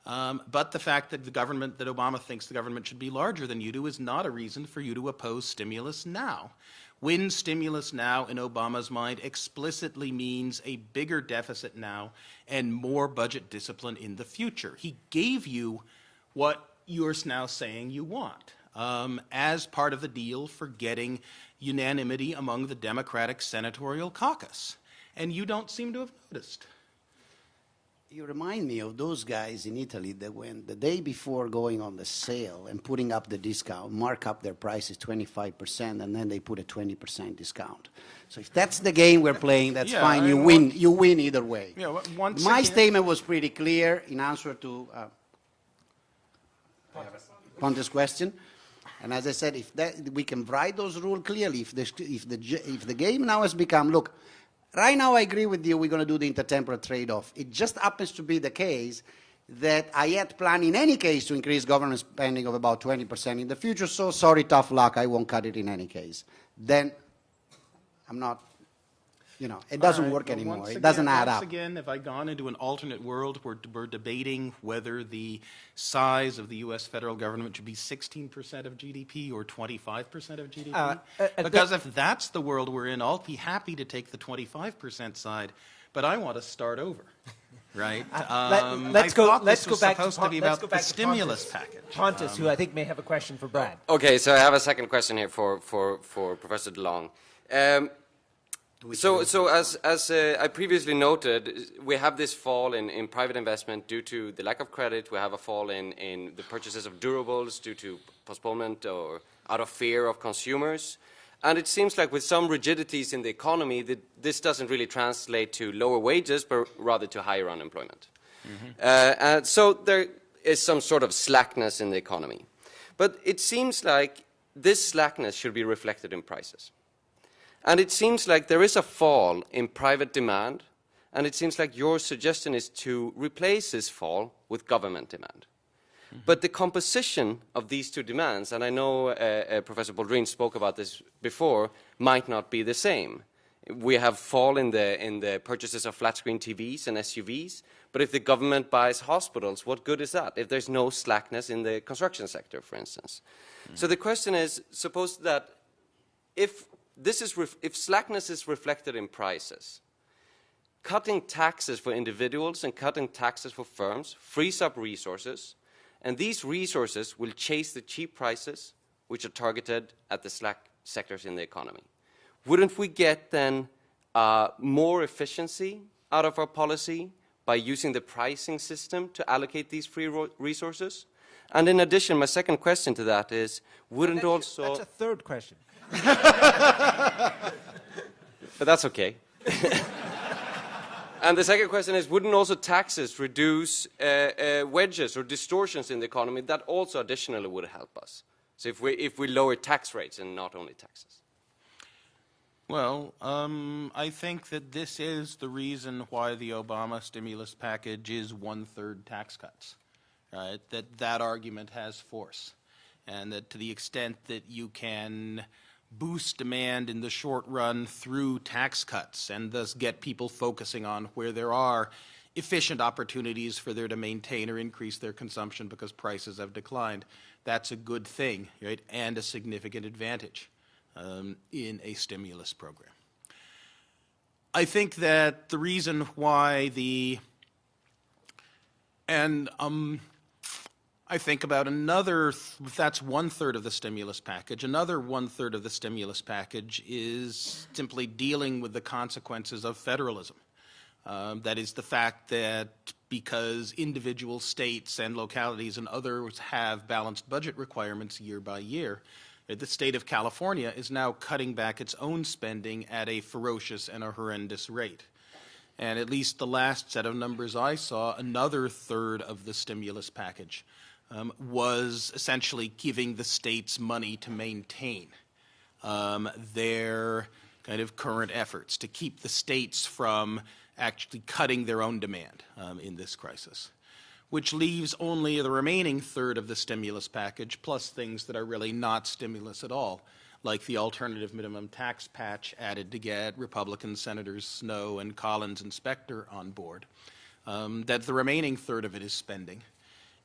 But the fact that Obama thinks the government should be larger than you do is not a reason for you to oppose stimulus now. When stimulus now, in Obama's mind, explicitly means a bigger deficit now and more budget discipline in the future. He gave you what you're now saying you want as part of the deal for getting unanimity among the Democratic senatorial caucus. And you don't seem to have noticed. You remind me of those guys in Italy that when the day before going on the sale and putting up the discount, mark up their prices 25%, and then they put a 20% discount. So if that's the game we're playing, that's fine. You win. You win either way. Yeah, once My again, statement was pretty clear in answer to Ponte's question. And as I said, if we can write those rules clearly, if the game now has become, look, right now I agree with you, we're going to do the intertemporal trade-off. It just happens to be the case that I had planned in any case to increase government spending of about 20% in the future, so sorry, tough luck, I won't cut it in any case. then I'm not, it doesn't work Well, anymore. once It again- doesn't add once up. again, have I gone into an alternate world where we're debating whether the size of the U.S. federal government should be 16% of GDP or 25% of GDP? Because if that's the world we're in, I'll be happy to take the 25% side, but I want to start over. Right? Let's go back supposed to be about the stimulus package. Pontus, who I think may have a question for Brad. Okay, so I have a second question here for Professor DeLong. So as I previously noted, we have this fall in private investment due to the lack of credit. We have a fall in the purchases of durables due to postponement or out of fear of consumers. And it seems like with some rigidities in the economy, that this doesn't really translate to lower wages, but rather to higher unemployment. And so there is some sort of slackness in the economy. But it seems like this slackness should be reflected in prices. And it seems like there is a fall in private demand, and it seems like your suggestion is to replace this fall with government demand. But the composition of these two demands, and I know Professor Boldrin spoke about this before, might not be the same. We have fall in the purchases of flat-screen TVs and SUVs, but if the government buys hospitals, what good is that if there's no slackness in the construction sector, for instance? So the question is, suppose that if slackness is reflected in prices, cutting taxes for individuals and cutting taxes for firms frees up resources, and these resources will chase the cheap prices which are targeted at the slack sectors in the economy. Wouldn't we get then more efficiency out of our policy by using the pricing system to allocate these free resources? And in addition, my second question to that is, wouldn't also... That's a third question. But that's okay. And the second question is, wouldn't also taxes reduce wedges or distortions in the economy that also additionally would help us? So if we lower tax rates and not only taxes. Well, I think that this is the reason why the Obama stimulus package is one-third tax cuts. Right? That argument has force. And that to the extent that you can boost demand in the short run through tax cuts and thus get people focusing on where there are efficient opportunities for them to maintain or increase their consumption because prices have declined, that's a good thing, right? And a significant advantage in a stimulus program. I think that the reason why I think about another, that's one-third of the stimulus package. Another one-third of the stimulus package is simply dealing with the consequences of federalism. That is the fact that because individual states and localities and others have balanced budget requirements year by year, the state of California is now cutting back its own spending at a ferocious and a horrendous rate. And at least the last set of numbers I saw, another third of the stimulus package was essentially giving the states money to maintain their kind of current efforts to keep the states from actually cutting their own demand in this crisis, which leaves only the remaining third of the stimulus package plus things that are really not stimulus at all, like the alternative minimum tax patch added to get Republican Senators Snowe and Collins and Specter on board, that the remaining third of it is spending.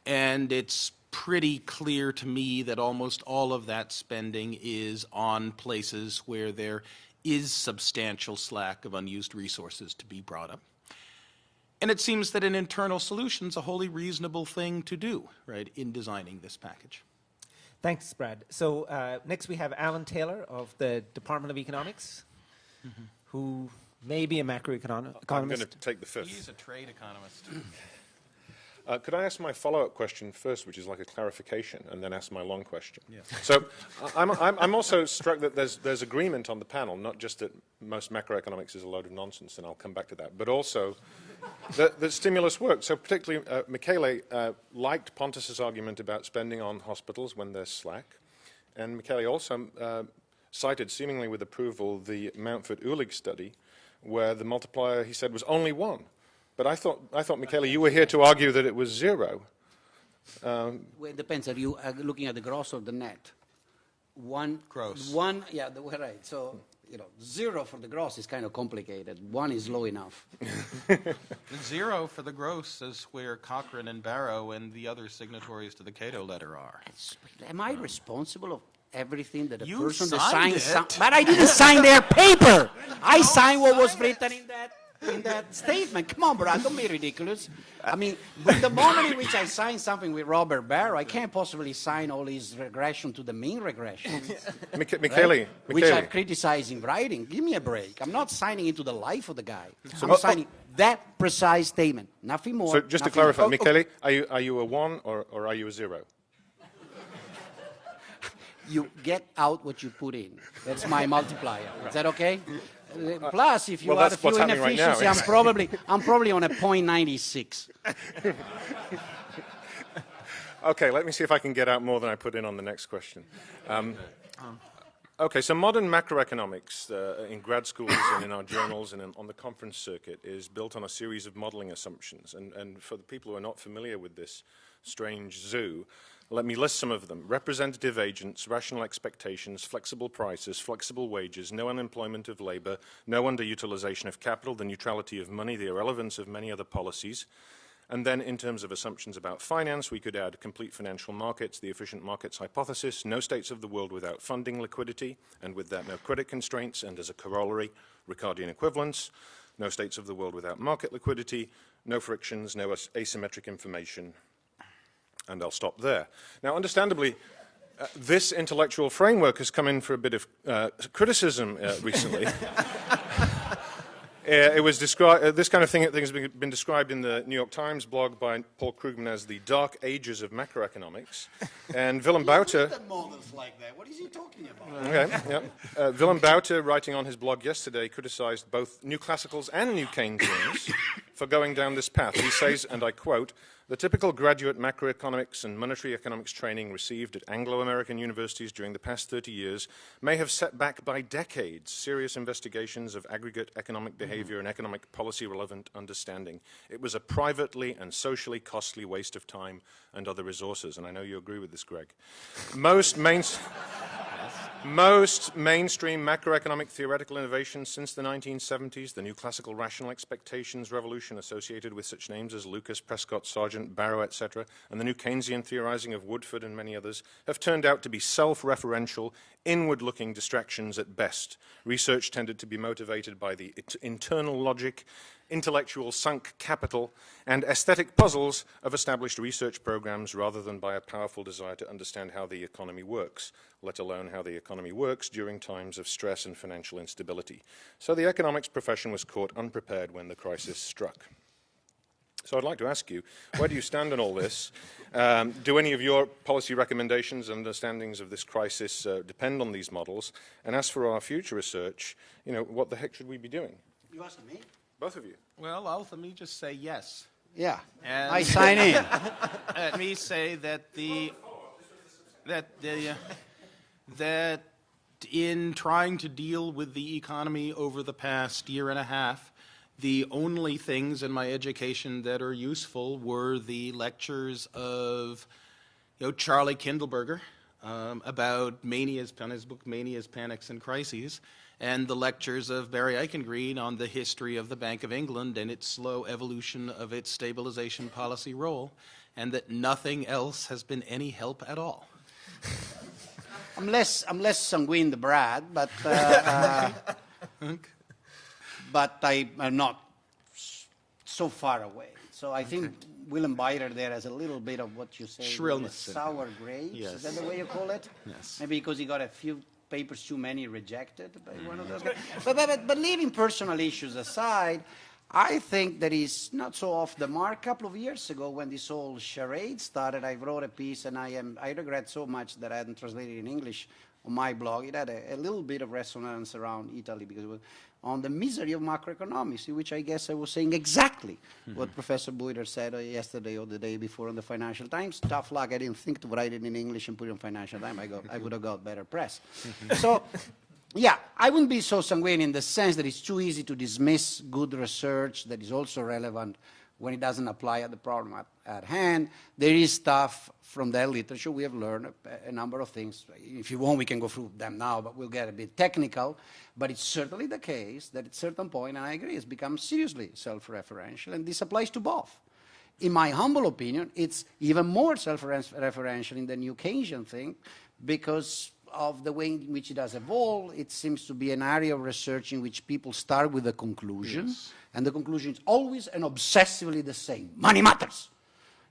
And it's pretty clear to me that almost all of that spending is on places where there is substantial slack of unused resources to be brought up. And it seems that an internal solution is a wholly reasonable thing to do, right, in designing this package. Thanks, Brad. So next we have Alan Taylor of the Department of Economics, who may be a macroeconomist. I'm going to take the fifth. He's a trade economist. Could I ask my follow-up question first, which is like a clarification, and then ask my long question? Yes. So I'm also struck that there's agreement on the panel, not just that most macroeconomics is a load of nonsense, and I'll come back to that, but also that stimulus works. So particularly, Michele liked Pontus's argument about spending on hospitals when there's slack, and Michele also cited, seemingly with approval, the Mountford-Uhlig study, where the multiplier, he said, was only 1. But I thought, Michele, you were here to argue that it was 0. Well, it depends. Are you looking at the gross or the net? one Gross. One, yeah, right. So, 0 for the gross is kind of complicated. 1 is low enough. The 0 for the gross is where Cochrane and Barrow and the other signatories to the Cato letter are. Am I responsible of everything that a You person that signed signs? it. But I didn't sign their paper. I signed what was written in that statement. Come on, Brad, don't be ridiculous. I mean, but the moment in which I sign something with Robert Barrow, I can't possibly sign all his regression to the mean regression. Michele, Which I've criticized in writing. Give me a break. I'm not signing into the life of the guy. I'm signing that precise statement. Nothing more. So just to nothing clarify, less. Michele, are you a 1 or are you a 0? You get out what you put in. That's my multiplier. Is that okay? Plus, if you well, add a that's what's few happening right now, inefficiencies, I'm probably on a 0.96. Okay, let me see if I can get out more than I put in on the next question. Okay, so modern macroeconomics in grad schools and in our journals and on the conference circuit is built on a series of modeling assumptions. And for the people who are not familiar with this strange zoo, let me list some of them. Representative agents, rational expectations, flexible prices, flexible wages, no unemployment of labor, no underutilization of capital, the neutrality of money, the irrelevance of many other policies. And then in terms of assumptions about finance, we could add complete financial markets, the efficient markets hypothesis, no states of the world without funding liquidity, and with that no credit constraints, and as a corollary, Ricardian equivalence, no states of the world without market liquidity, no frictions, no asymmetric information, and I'll stop there. Now, understandably, this intellectual framework has come in for a bit of criticism recently. It was described. This kind of thing has been described in the New York Times blog by Paul Krugman as the dark ages of macroeconomics. And Willem Buiter. Models like that. What is he talking about? Okay, yeah. Willem Buiter, writing on his blog yesterday, criticized both new classicals and new Keynesians for going down this path. He says, and I quote, "The typical graduate macroeconomics and monetary economics training received at Anglo-American universities during the past 30 years may have set back by decades serious investigations of aggregate economic behavior and economic policy-relevant understanding. It was a privately and socially costly waste of time and other resources." And I know you agree with this, Greg. Most mainstream macroeconomic theoretical innovations since the 1970s, the new classical rational expectations revolution associated with such names as Lucas, Prescott, Sargent, Barrow, etc., and the new Keynesian theorizing of Woodford and many others, have turned out to be self-referential, inward-looking distractions at best. Research tended to be motivated by the internal logic, intellectual sunk capital, and aesthetic puzzles of established research programs rather than by a powerful desire to understand how the economy works, let alone how the economy works during times of stress and financial instability. So the economics profession was caught unprepared when the crisis struck. So I'd like to ask you, where do you stand on all this? Do any of your policy recommendations and understandings of this crisis depend on these models? And as for our future research, what the heck should we be doing? You asking me? Both of you. Well, let me just say yes. Yeah. And I sign in. Let me say that that in trying to deal with the economy over the past year and a half, the only things in my education that are useful were the lectures of Charlie Kindleberger about manias, on his book Manias, Panics, and Crises, and the lectures of Barry Eichengreen on the history of the Bank of England and its slow evolution of its stabilization policy role, and that nothing else has been any help at all. I'm less sanguine than Brad, but but I'm not so far away. So I think Willem Buiter there has a little bit of what you say, Shrillness. Sour grapes. Yes. Is that the way you call it? Yes. Maybe because he got a few papers too many rejected by one of those guys. But leaving personal issues aside, I think that is not so off the mark. A couple of years ago, when this whole charade started, I wrote a piece, and I regret so much that I hadn't translated it in English on my blog. It had a little bit of resonance around Italy because it was on the misery of macroeconomics, in which I guess I was saying exactly what Professor Buiter said yesterday or the day before on the Financial Times. Tough luck, I didn't think to write it in English and put it on Financial Times. I would have got better press. So, yeah, I wouldn't be so sanguine in the sense that it's too easy to dismiss good research that is also relevant when it doesn't apply at the problem at hand. There is stuff from that literature, we have learned a number of things. If you want, we can go through them now, but we'll get a bit technical. But it's certainly the case that at a certain point, and I agree, it's become seriously self-referential, and this applies to both. In my humble opinion, it's even more self-referential in the new Keynesian thing because of the way in which it has evolved. It seems to be an area of research in which people start with a conclusion, and the conclusion is always and obsessively the same. Money matters.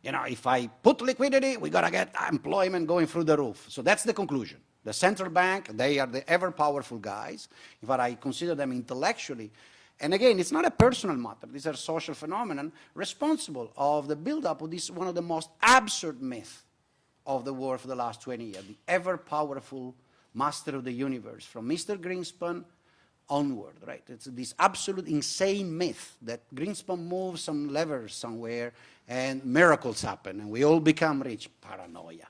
You know, if I put liquidity, we got to get employment going through the roof. So that's the conclusion. The central bank, they are the ever-powerful guys. In fact, I consider them intellectually. And again, it's not a personal matter. These are social phenomena responsible of the build-up of this, one of the most absurd myths of the world for the last 20 years, the ever-powerful master of the universe, from Mr. Greenspan onward, right? It's this absolute insane myth that Greenspan moves some levers somewhere and miracles happen and we all become rich. Paranoia.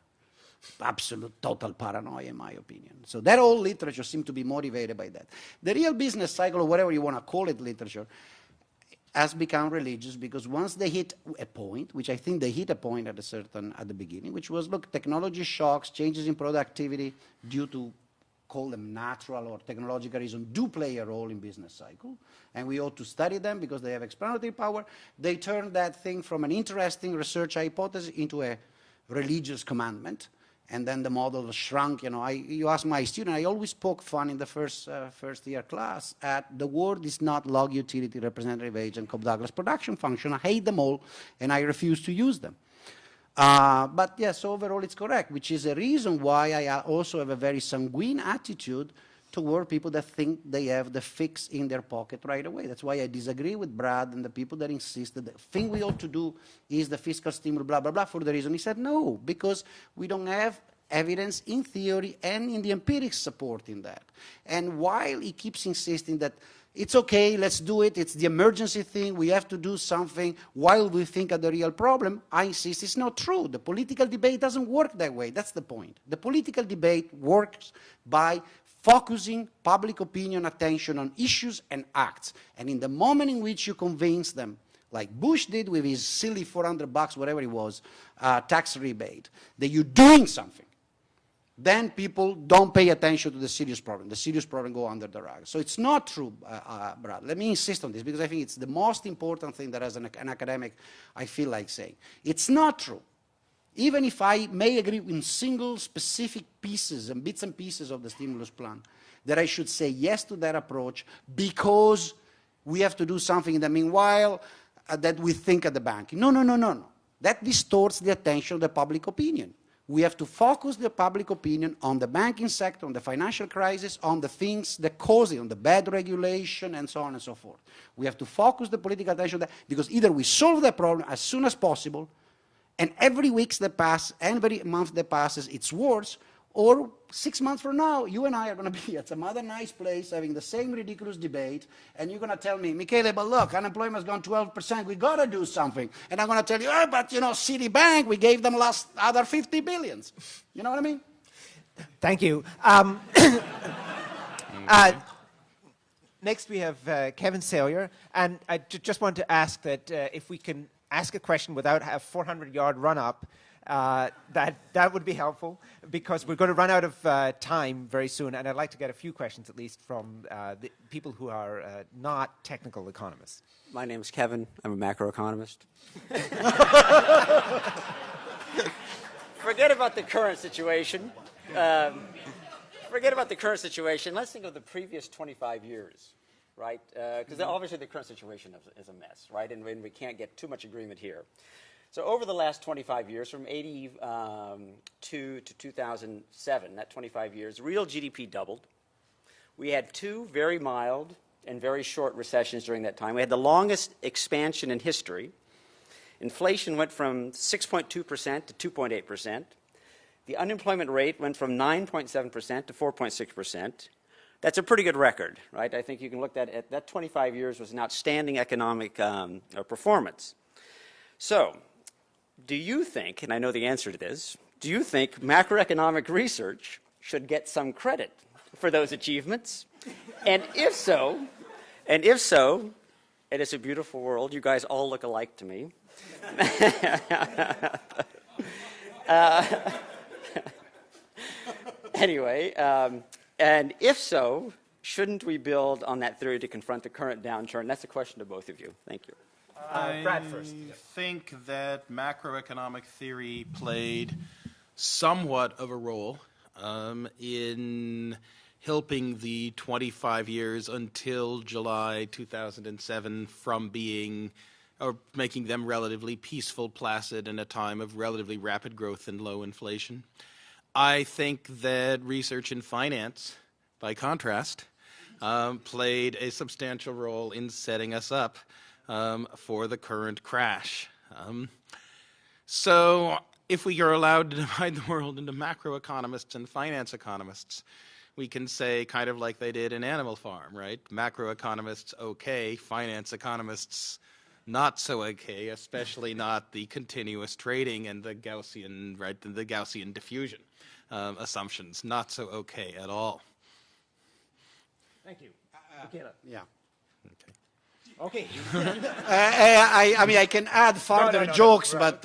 Absolute, total paranoia, in my opinion. So that whole literature seems to be motivated by that. The real business cycle, or whatever you want to call it, literature, has become religious because once they hit a point, which I think they hit a point at the beginning, which was, look, technology shocks, changes in productivity due to, call them natural or technological reasons, do play a role in business cycle, and we ought to study them because they have explanatory power. They turned that thing from an interesting research hypothesis into a religious commandment. And then the model shrunk. You know, you ask my student, I always poke fun in the first year class at the word is not log utility, representative agent, Cobb-Douglas production function. I hate them all, and I refuse to use them. But yes, overall it's correct, which is a reason why I also have a very sanguine attitude toward people that think they have the fix in their pocket right away. That's why I disagree with Brad and the people that insist that the thing we ought to do is the fiscal stimulus, blah, blah, blah, for the reason he said no, because we don't have evidence in theory and in the empirics supporting that. And while he keeps insisting that it's okay, let's do it, it's the emergency thing, we have to do something while we think of the real problem, I insist it's not true. The political debate doesn't work that way. That's the point. The political debate works by focusing public opinion attention on issues and acts. And in the moment in which you convince them, like Bush did with his silly $400, whatever it was, tax rebate, that you're doing something, then people don't pay attention to the serious problem. The serious problem go under the rug. So it's not true, Brad. Let me insist on this because I think it's the most important thing that as an academic I feel like saying. It's not true. Even if I may agree in single specific pieces and bits and pieces of the stimulus plan, that I should say yes to that approach because we have to do something in the meanwhile that we think at the bank. No, no, no, no, no. That distorts the attention of the public opinion. We have to focus the public opinion on the banking sector, on the financial crisis, on the things that cause it, on the bad regulation, and so on and so forth. We have to focus the political attention on that because either we solve the problem as soon as possible, and every week that passes, every month that passes, it's worse, or 6 months from now, you and I are going to be at some other nice place having the same ridiculous debate, and you're going to tell me, Michele, but look, unemployment's gone 12%, we got to do something. And I'm going to tell you, oh, but, you know, Citibank, we gave them last other 50 billions. You know what I mean? Thank you. Next we have Kevin Sawyer, and I just want to ask that if we can ask a question without a 400-yard run-up, that would be helpful, because we're going to run out of time very soon, and I'd like to get a few questions at least from the people who are not technical economists. My name is Kevin. I'm a macroeconomist. Forget about the current situation. Forget about the current situation. Let's think of the previous 25 years, right? Because obviously the current situation is a mess, right? And we can't get too much agreement here. So over the last 25 years, from 82 to 2007, that 25 years, real GDP doubled. We had two very mild and very short recessions during that time. We had the longest expansion in history. Inflation went from 6.2% to 2.8%. The unemployment rate went from 9.7% to 4.6%. That's a pretty good record, right? I think you can look at that 25 years was an outstanding economic performance. So, do you think, and I know the answer to this, do you think macroeconomic research should get some credit for those achievements? And if so, it is a beautiful world. You guys all look alike to me. Anyway, and if so, shouldn't we build on that theory to confront the current downturn? That's a question to both of you. Thank you. Brad first. I think that macroeconomic theory played somewhat of a role in helping the 25 years until July 2007 from being, or making them relatively peaceful, placid, in a time of relatively rapid growth and low inflation. I think that research in finance, by contrast, played a substantial role in setting us up for the current crash. So if we are allowed to divide the world into macroeconomists and finance economists, we can say, kind of like they did in Animal Farm, right? Macroeconomists, okay. Finance economists, not so okay, especially not the continuous trading and the Gaussian, right, the Gaussian diffusion assumptions, not so okay at all. Thank you. Yeah. Okay. I mean, I can add further jokes, but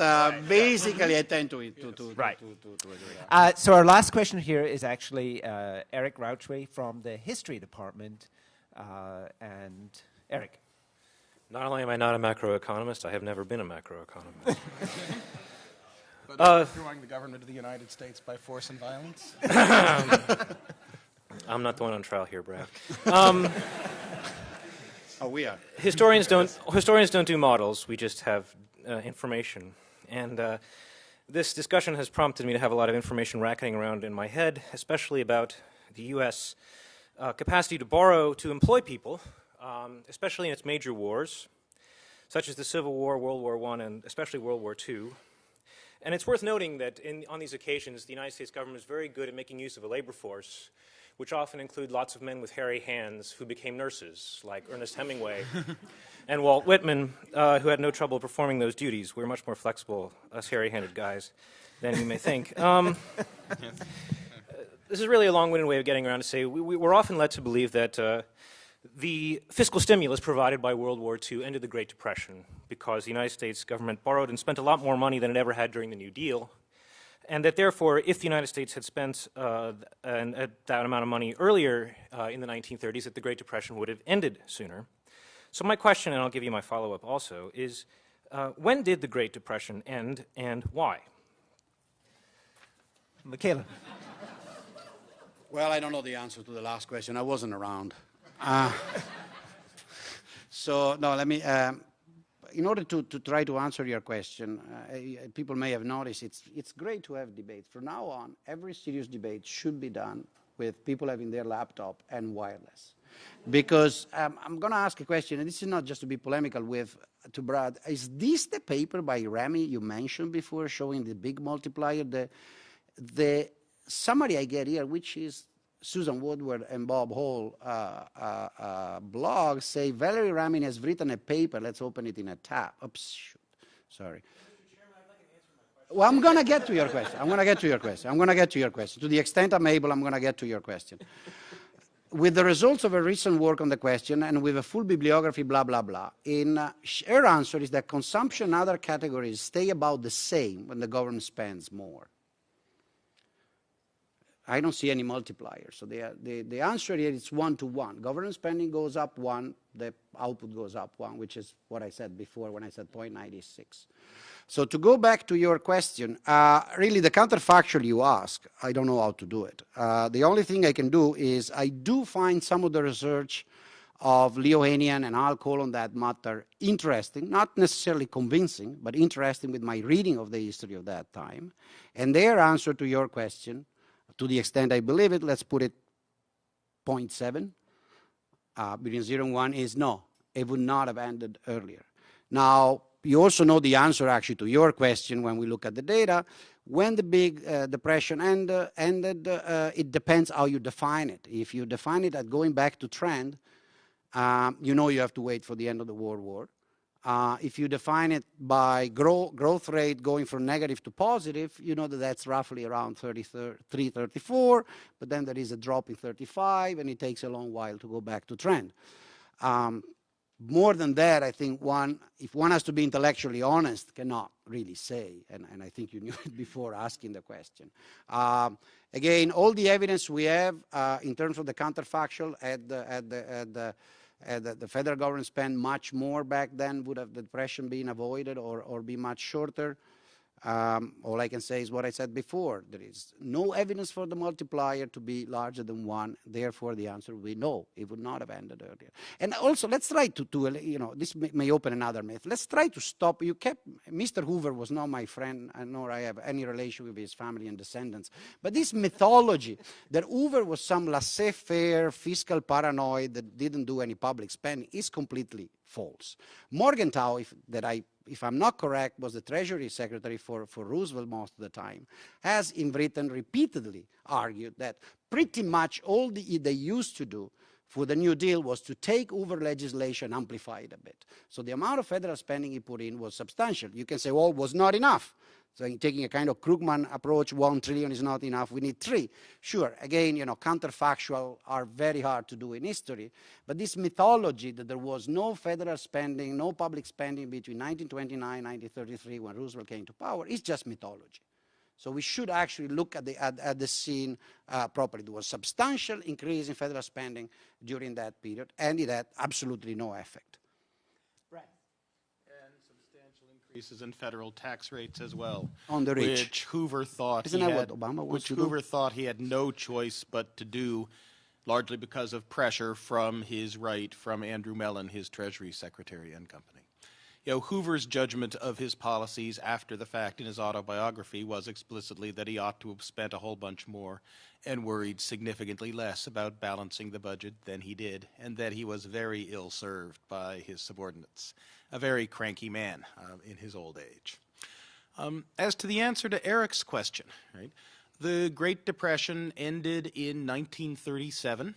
basically I tend to agree. So our last question here is actually Eric Rouchway from the History Department. And Eric. Not only am I not a macroeconomist, I have never been a macroeconomist. But destroying the government of the United States by force and violence? I'm not the one on trial here, Brad. Oh, we are. Historians don't do models. We just have information. And this discussion has prompted me to have a lot of information racketing around in my head, especially about the U.S. Capacity to borrow to employ people, especially in its major wars, such as the Civil War, World War I, and especially World War II. And it's worth noting that on these occasions, the United States government is very good at making use of a labor force, which often include lots of men with hairy hands who became nurses, like Ernest Hemingway and Walt Whitman, who had no trouble performing those duties. We're much more flexible, us hairy-handed guys, than you may think. This is really a long-winded way of getting around to say we're often led to believe that the fiscal stimulus provided by World War II ended the Great Depression because the United States government borrowed and spent a lot more money than it ever had during the New Deal, and that therefore, if the United States had spent that amount of money earlier in the 1930s, that the Great Depression would have ended sooner. So my question, and I'll give you my follow-up also, is when did the Great Depression end and why? Michaela. Well, I don't know the answer to the last question. I wasn't around. So, no, let me, in order to try to answer your question, people may have noticed it's great to have debates. From now on, every serious debate should be done with people having their laptop and wireless. Because I'm going to ask a question, and this is not just to be polemical to Brad. Is this the paper by Remy you mentioned before, showing the big multiplier? The summary I get here, which is Susan Woodward and Bob Hall blog, say Valerie Ramin has written a paper. Let's open it in a tab. Oops, shoot. Sorry. Well, I'm going to get to your question. To the extent I'm able, I'm going to get to your question. With the results of a recent work on the question and with a full bibliography, blah, blah, blah, her answer is that consumption and other categories stay about the same when the government spends more. I don't see any multiplier. So the answer here is 1-to-1. Government spending goes up 1, the output goes up 1, which is what I said before when I said 0.96. So to go back to your question, really the counterfactual you ask, I don't know how to do it. The only thing I can do is I do find some of the research of Leo Hanian and Al Cole on that matter interesting, not necessarily convincing, but interesting with my reading of the history of that time. And their answer to your question, to the extent I believe it, let's put it 0.7, between 0 and 1 is no, it would not have ended earlier. Now, you also know the answer actually to your question when we look at the data. When the big depression ended, it depends how you define it. If you define it as going back to trend, you know you have to wait for the end of the World War. If you define it by growth rate going from negative to positive, you know that that's roughly around 33, 34, but then there is a drop in 35, and it takes a long while to go back to trend. more than that, I think if one has to be intellectually honest, cannot really say, and I think you knew it before asking the question. Again, all the evidence we have in terms of the counterfactual the federal government spent much more back then, would have the depression been avoided or be much shorter. All I can say is what I said before. There is no evidence for the multiplier to be larger than 1. Therefore, the answer will be no. It would not have ended earlier. And also, let's try to this may open another myth. Let's try to stop. Mr. Hoover was not my friend, nor I have any relation with his family and descendants. But this mythology that Hoover was some laissez-faire fiscal paranoid that didn't do any public spending is completely false. Morgenthau, if I'm not correct, was the Treasury Secretary for Roosevelt most of the time, has in Britain repeatedly argued that pretty much all they used to do for the New Deal was to take over legislation, amplify it a bit. So the amount of federal spending he put in was substantial. You can say, well, it was not enough. So in taking a kind of Krugman approach, 1 trillion is not enough, we need 3. Sure, again, counterfactual are very hard to do in history, but this mythology that there was no federal spending, no public spending between 1929 and 1933 when Roosevelt came to power is just mythology. So we should actually look at the scene properly. There was substantial increase in federal spending during that period, and it had absolutely no effect. Increases in federal tax rates as well, on the rich, which Hoover thought he had no choice but to do, largely because of pressure from his right, from Andrew Mellon, his Treasury Secretary and company. Hoover's judgment of his policies after the fact in his autobiography was explicitly that he ought to have spent a whole bunch more and worried significantly less about balancing the budget than he did, and that he was very ill-served by his subordinates. A very cranky man in his old age. As to the answer to Eric's question, right, the Great Depression ended in 1937,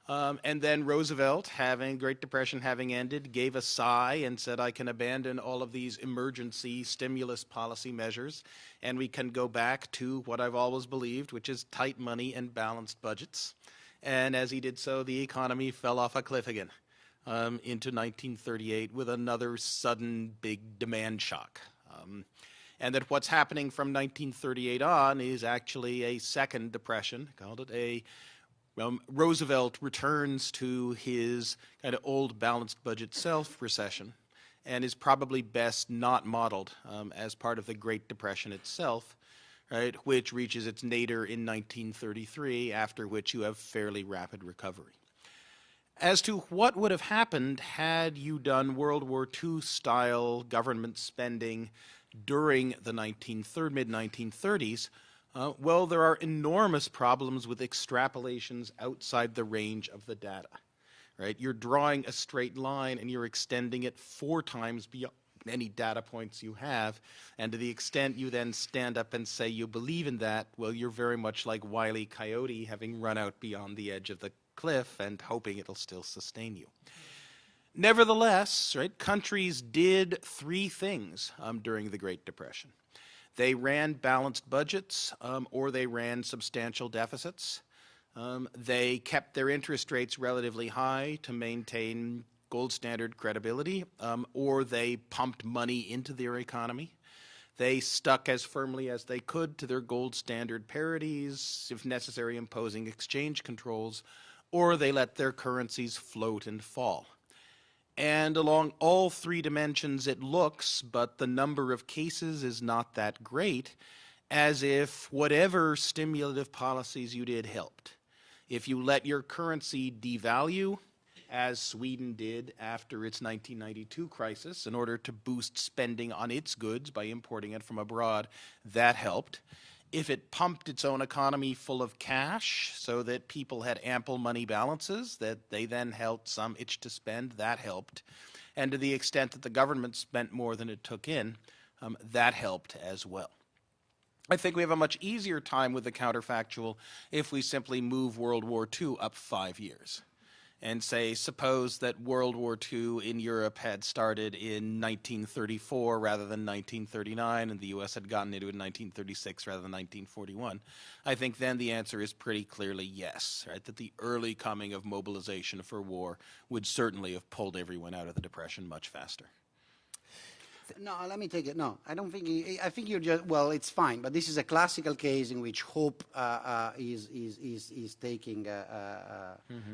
and then Roosevelt, Great Depression having ended, gave a sigh and said, I can abandon all of these emergency stimulus policy measures, and we can go back to what I've always believed, which is tight money and balanced budgets. And as he did so, the economy fell off a cliff again. Into 1938 with another sudden big demand shock. And that what's happening from 1938 on is actually a second depression, called it Roosevelt returns to his kind of old balanced budget self recession, and is probably best not modeled as part of the Great Depression itself, right, which reaches its nadir in 1933, after which you have fairly rapid recovery. As to what would have happened had you done World War II-style government spending during the mid-1930s, well, there are enormous problems with extrapolations outside the range of the data. Right? You're drawing a straight line and you're extending it 4 times beyond any data points you have, and to the extent you then stand up and say you believe in that, well, you're very much like Wile E. Coyote having run out beyond the edge of the cliff and hoping it'll still sustain you. Nevertheless, right, countries did 3 things during the Great Depression. They ran balanced budgets or they ran substantial deficits. They kept their interest rates relatively high to maintain gold standard credibility, or they pumped money into their economy. They stuck as firmly as they could to their gold standard parities, if necessary imposing exchange controls, or they let their currencies float and fall. And along all 3 dimensions it looks, but the number of cases is not that great, as if whatever stimulative policies you did helped. If you let your currency devalue, as Sweden did after its 1992 crisis, in order to boost spending on its goods by importing it from abroad, that helped. If it pumped its own economy full of cash so that people had ample money balances that they then held some itch to spend, that helped. And to the extent that the government spent more than it took in, that helped as well. I think we have a much easier time with the counterfactual if we simply move World War II up 5 years. and say, suppose that World War II in Europe had started in 1934 rather than 1939, and the U.S. had gotten into it in 1936 rather than 1941, I think then the answer is pretty clearly yes, right? That the early coming of mobilization for war would certainly have pulled everyone out of the Depression much faster. No, let me take it. No, I don't think. I think you're just. Well, it's fine, but this is a classical case in which hope is taking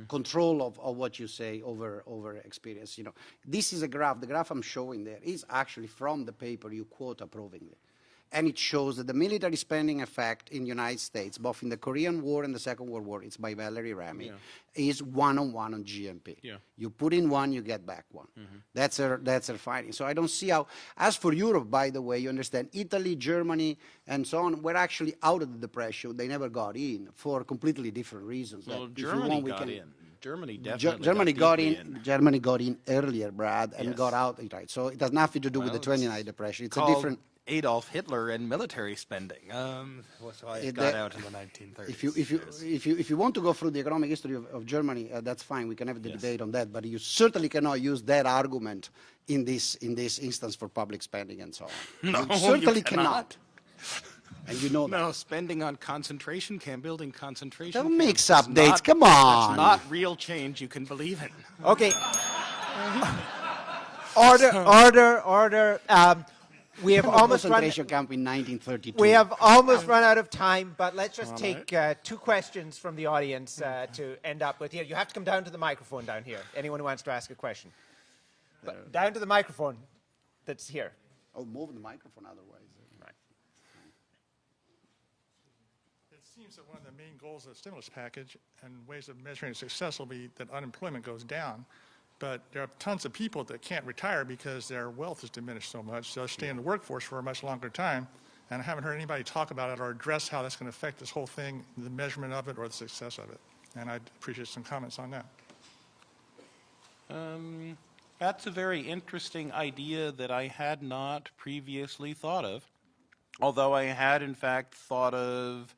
control of what you say over experience. You know, this is a graph. The graph I'm showing there is actually from the paper you quote approvingly. And it shows that the military spending effect in the United States, both in the Korean War and the Second World War, it's by Valerie Remy, is 1-on-1 on GNP. Yeah. You put in one, you get back one. That's her finding. So I don't see how. As for Europe, by the way, you understand, Italy, Germany, and so on were actually out of the Depression. They never got in for completely different reasons. Well, Germany got in. Germany definitely Germany got in earlier, Brad, and got out. Right. So it has nothing to do with the 29 Depression. It's a different. Adolf Hitler and military spending. That's why it got out in the 1930s. If you want to go through the economic history of Germany, that's fine. We can have the debate on that. But you certainly cannot use that argument in this instance for public spending and so on. No, you certainly you cannot. And you know that. No, spending on concentration camp, building concentration Don't camps. mix up dates. Come on. That's not real change you can believe in. Okay. Order. We have almost run. Concentration camp in 1932. We have almost run out of time, but let's just take 2 questions from the audience to end up with here. You have to come down to the microphone down here. Anyone who wants to ask a question, but down to the microphone that's here. Oh, move the microphone otherwise. Right. It seems that one of the main goals of the stimulus package and ways of measuring success will be that unemployment goes down. But there are tons of people that can't retire because their wealth is diminished so much. So they'll stay in the workforce for a much longer time. And I haven't heard anybody talk about it or address how that's going to affect this whole thing, the measurement of it or the success of it. And I'd appreciate some comments on that. That's a very interesting idea that I had not previously thought of. Although I had, in fact, thought of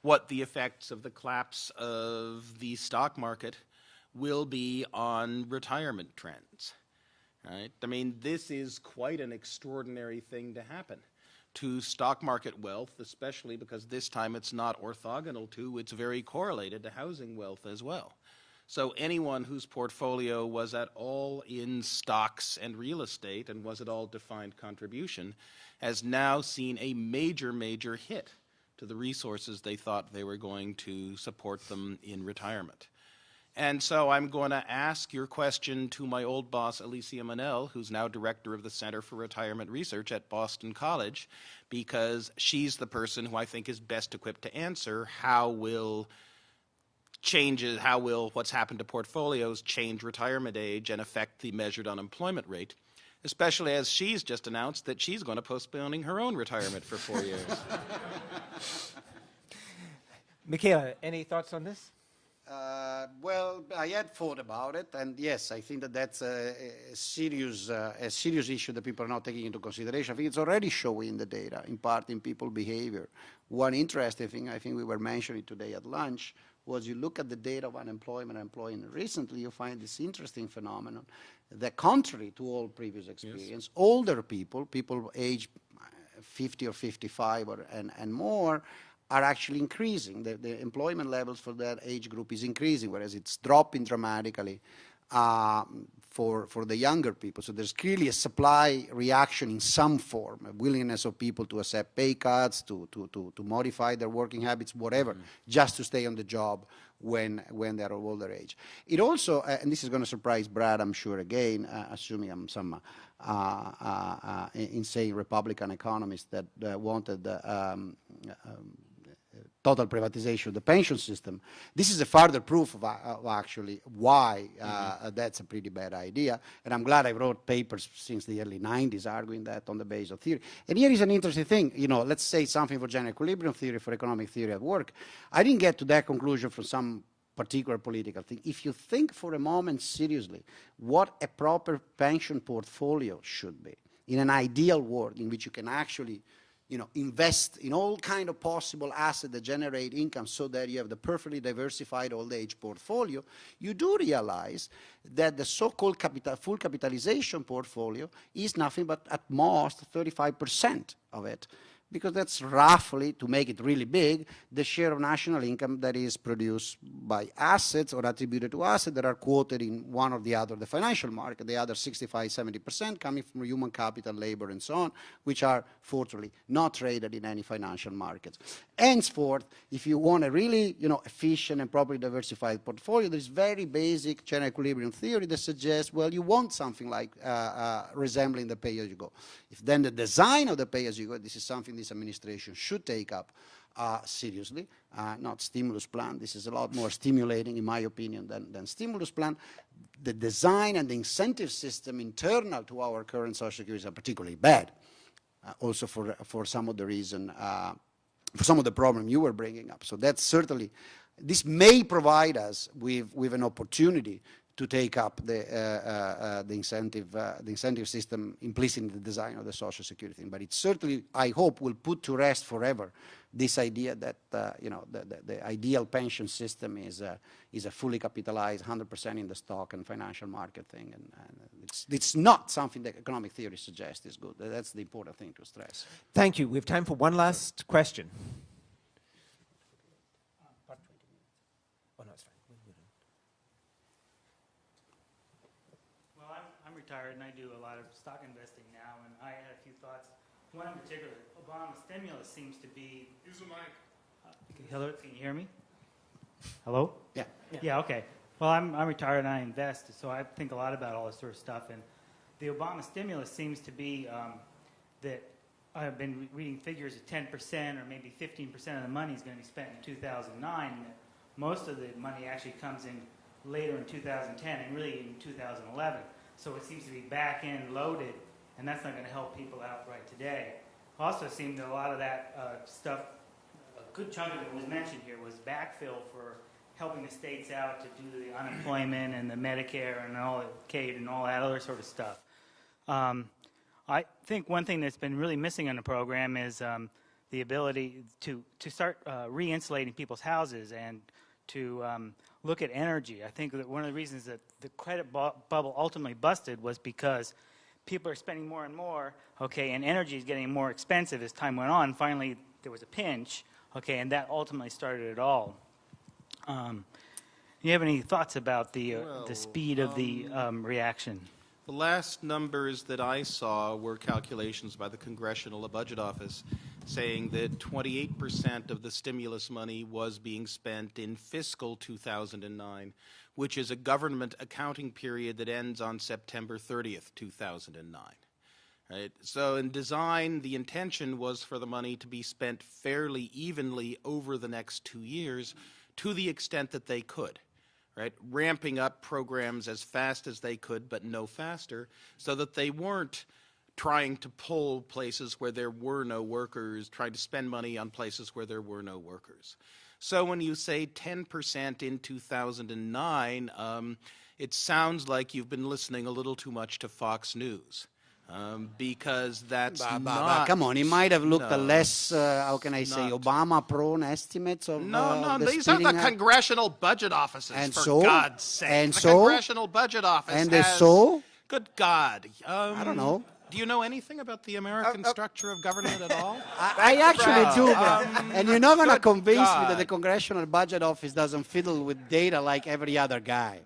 what the effects of the collapse of the stock market will be on retirement trends, right? I mean, this is quite an extraordinary thing to happen to stock market wealth, especially because this time it's not orthogonal to, it's very correlated to housing wealth as well. So anyone whose portfolio was at all in stocks and real estate and was at all defined contribution has now seen a major, major hit to the resources they thought they were going to support them in retirement. And so I'm going to ask your question to my old boss, Alicia Manel, who's now director of the Center for Retirement Research at Boston College, because she's the person who I think is best equipped to answer how will what's happened to portfolios change retirement age and affect the measured unemployment rate, especially as she's just announced that she's going to postponing her own retirement for 4 years. Michaela, any thoughts on this? Well, I had thought about it, and yes, I think that that's a serious issue that people are not taking into consideration. I think it's already showing in the data, in part in people behavior. One interesting thing I think we were mentioning today at lunch was you look at the data of unemployment and employment recently, you find this interesting phenomenon that contrary to all previous experience, older people age 50 or 55 and more, are actually increasing. The employment levels for that age group is increasing, whereas it's dropping dramatically for the younger people. So there's clearly a supply reaction in some form, a willingness of people to accept pay cuts, to modify their working habits, whatever, just to stay on the job when they're of older age. It also, and this is going to surprise Brad, I'm sure, again, assuming I'm some insane Republican economist that wanted total privatization of the pension system. This is a further proof of actually why that's a pretty bad idea. And I'm glad I wrote papers since the early 90s arguing that on the basis of theory. And here is an interesting thing. You know, let's say something for general equilibrium theory, for economic theory at work. I didn't get to that conclusion from some particular political thing. If you think for a moment seriously what a proper pension portfolio should be, in an ideal world in which you can actually invest in all kind of possible assets that generate income so that you have the perfectly diversified old age portfolio, you do realize that the so-called full capitalization portfolio is nothing but at most 35% of it. Because that's roughly, to make it really big, the share of national income that is produced by assets or attributed to assets that are quoted in one or the other, the financial market, the other 65, 70% coming from human capital, labor, and so on, which are, fortunately, not traded in any financial markets. Henceforth, if you want a really efficient and properly diversified portfolio, there's very basic general equilibrium theory that suggests, well, you want something like resembling the pay-as-you-go. If then the design of the pay-as-you-go, this is something this administration should take up seriously, not stimulus plan. This is a lot more stimulating, in my opinion, than stimulus plan. The design and the incentive system internal to our current social security are particularly bad, also for some of the reason, for some of the problem you were bringing up. So that's certainly, this may provide us with an opportunity to take up the incentive system implicit in the design of the social security thing. But it certainly, I hope, will put to rest forever this idea that the ideal pension system is a fully capitalized, 100% in the stock and financial market thing, and it's not something that economic theory suggests is good. That's the important thing to stress. Thank you. We have time for one last question. Retired, and I do a lot of stock investing now, and I had a few thoughts. One in particular, Obama stimulus seems to be... Use the mic. Hello, can you hear me? Hello? Yeah. Yeah, okay. Well, I'm retired and I invest, so I think a lot about all this sort of stuff, and the Obama stimulus seems to be that I've been reading figures of 10% or maybe 15% of the money is going to be spent in 2009, and that most of the money actually comes in later in 2010 and really in 2011. So it seems to be back-end loaded, and that's not going to help people out right today. Also seemed that a lot of that stuff, a good chunk of it was mentioned here, was backfill for helping the states out to do the unemployment and the Medicare and all the Medicaid and all that other sort of stuff. I think one thing that's been really missing in the program is the ability to start re-insulating people's houses and to look at energy. I think that one of the reasons that the credit bubble ultimately busted was because people are spending more and more, okay, and energy is getting more expensive as time went on. Finally, there was a pinch, okay, and that ultimately started it all. Do you have any thoughts about the speed of the reaction? The last numbers that I saw were calculations by the Congressional Budget Office saying that 28% of the stimulus money was being spent in fiscal 2009, which is a government accounting period that ends on September 30th, 2009. Right? So in design, the intention was for the money to be spent fairly evenly over the next 2 years to the extent that they could. Right, ramping up programs as fast as they could, but no faster, so that they weren't trying to pull places where there were no workers, trying to spend money on places where there were no workers. So when you say 10% in 2009, it sounds like you've been listening a little too much to Fox News. Because that's not... Come on, he might have looked at less, how can I say, Obama-prone estimates of No, the these are the Congressional Budget Offices, and for so? God's sake. And the so? Congressional Budget Office And has... so? Good God. I don't know. Do you know anything about the American structure of government at all? I actually do, and you're not going to convince me that the Congressional Budget Office doesn't fiddle with data like every other guy.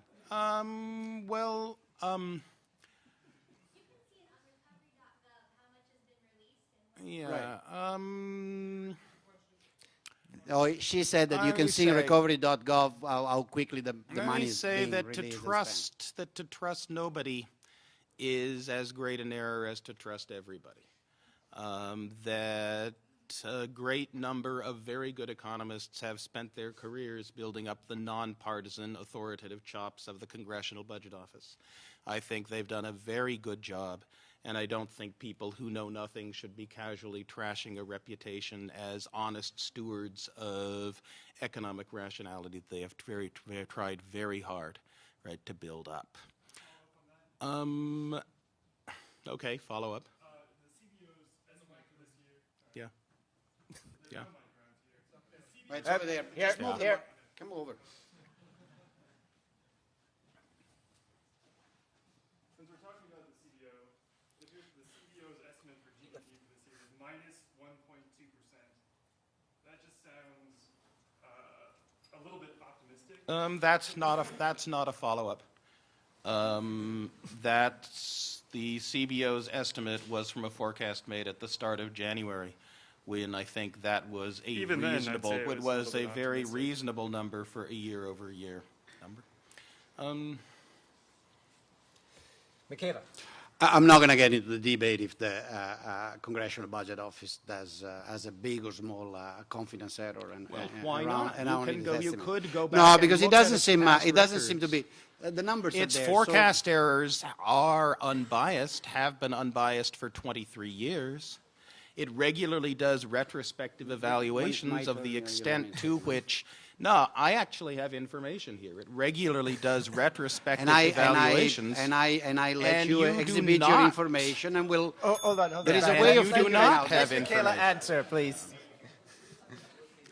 Yeah. Oh, she said that you can see in recovery.gov how quickly the money is being released. Let me say that to trust nobody is as great an error as to trust everybody. That a great number of very good economists have spent their careers building up the nonpartisan authoritative chops of the Congressional Budget Office. I think they've done a very good job, and I don't think people who know nothing should be casually trashing a reputation as honest stewards of economic rationality that they have tried very hard, right, to build up. Okay, follow up. The CBO's estimate for this year. Yeah. Yeah. Right, it's over there. Here, Just move here. Come over. Since we're talking about the CBO, the CBO's estimate for GDP for this year is minus 1.2%. That just sounds a little bit optimistic. That's not a follow-up. That's the CBO's estimate was from a forecast made at the start of January, when I think that was a Even then, I'd reasonable, say it it was was a a little bit very optimistic. reasonable number for a year-over-year number. Michaela. I'm not going to get into the debate if the Congressional Budget Office does has a big or small confidence error. And, Why around, not? And you could go back. No, and because look it at doesn't its seem past it doesn't seem to records. be the numbers. Its are there, forecast errors are unbiased, have been unbiased for 23 years. It regularly does retrospective evaluations of the extent to which. No, I actually have information here. It regularly does retrospective evaluations. And I let you do exhibit your not. information, and we'll. Hold on. There is a Let way you of do figuring not out. have Let Michaela information. answer, please.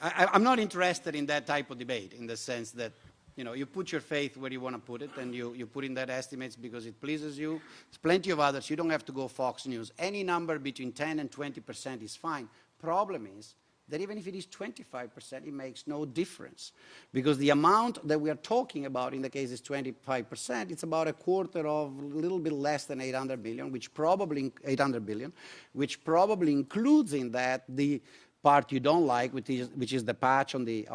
I'm not interested in that type of debate, in the sense that, you put your faith where you want to put it, and you put in that estimates because it pleases you. There's plenty of others. You don't have to go Fox News. Any number between 10 and 20% is fine. Problem is that even if it is 25%, it makes no difference, because the amount that we are talking about in the case is 25%. It's about a quarter of a little bit less than 800 billion, which probably 800 billion, which probably includes in that the part you don't like, which is the patch on the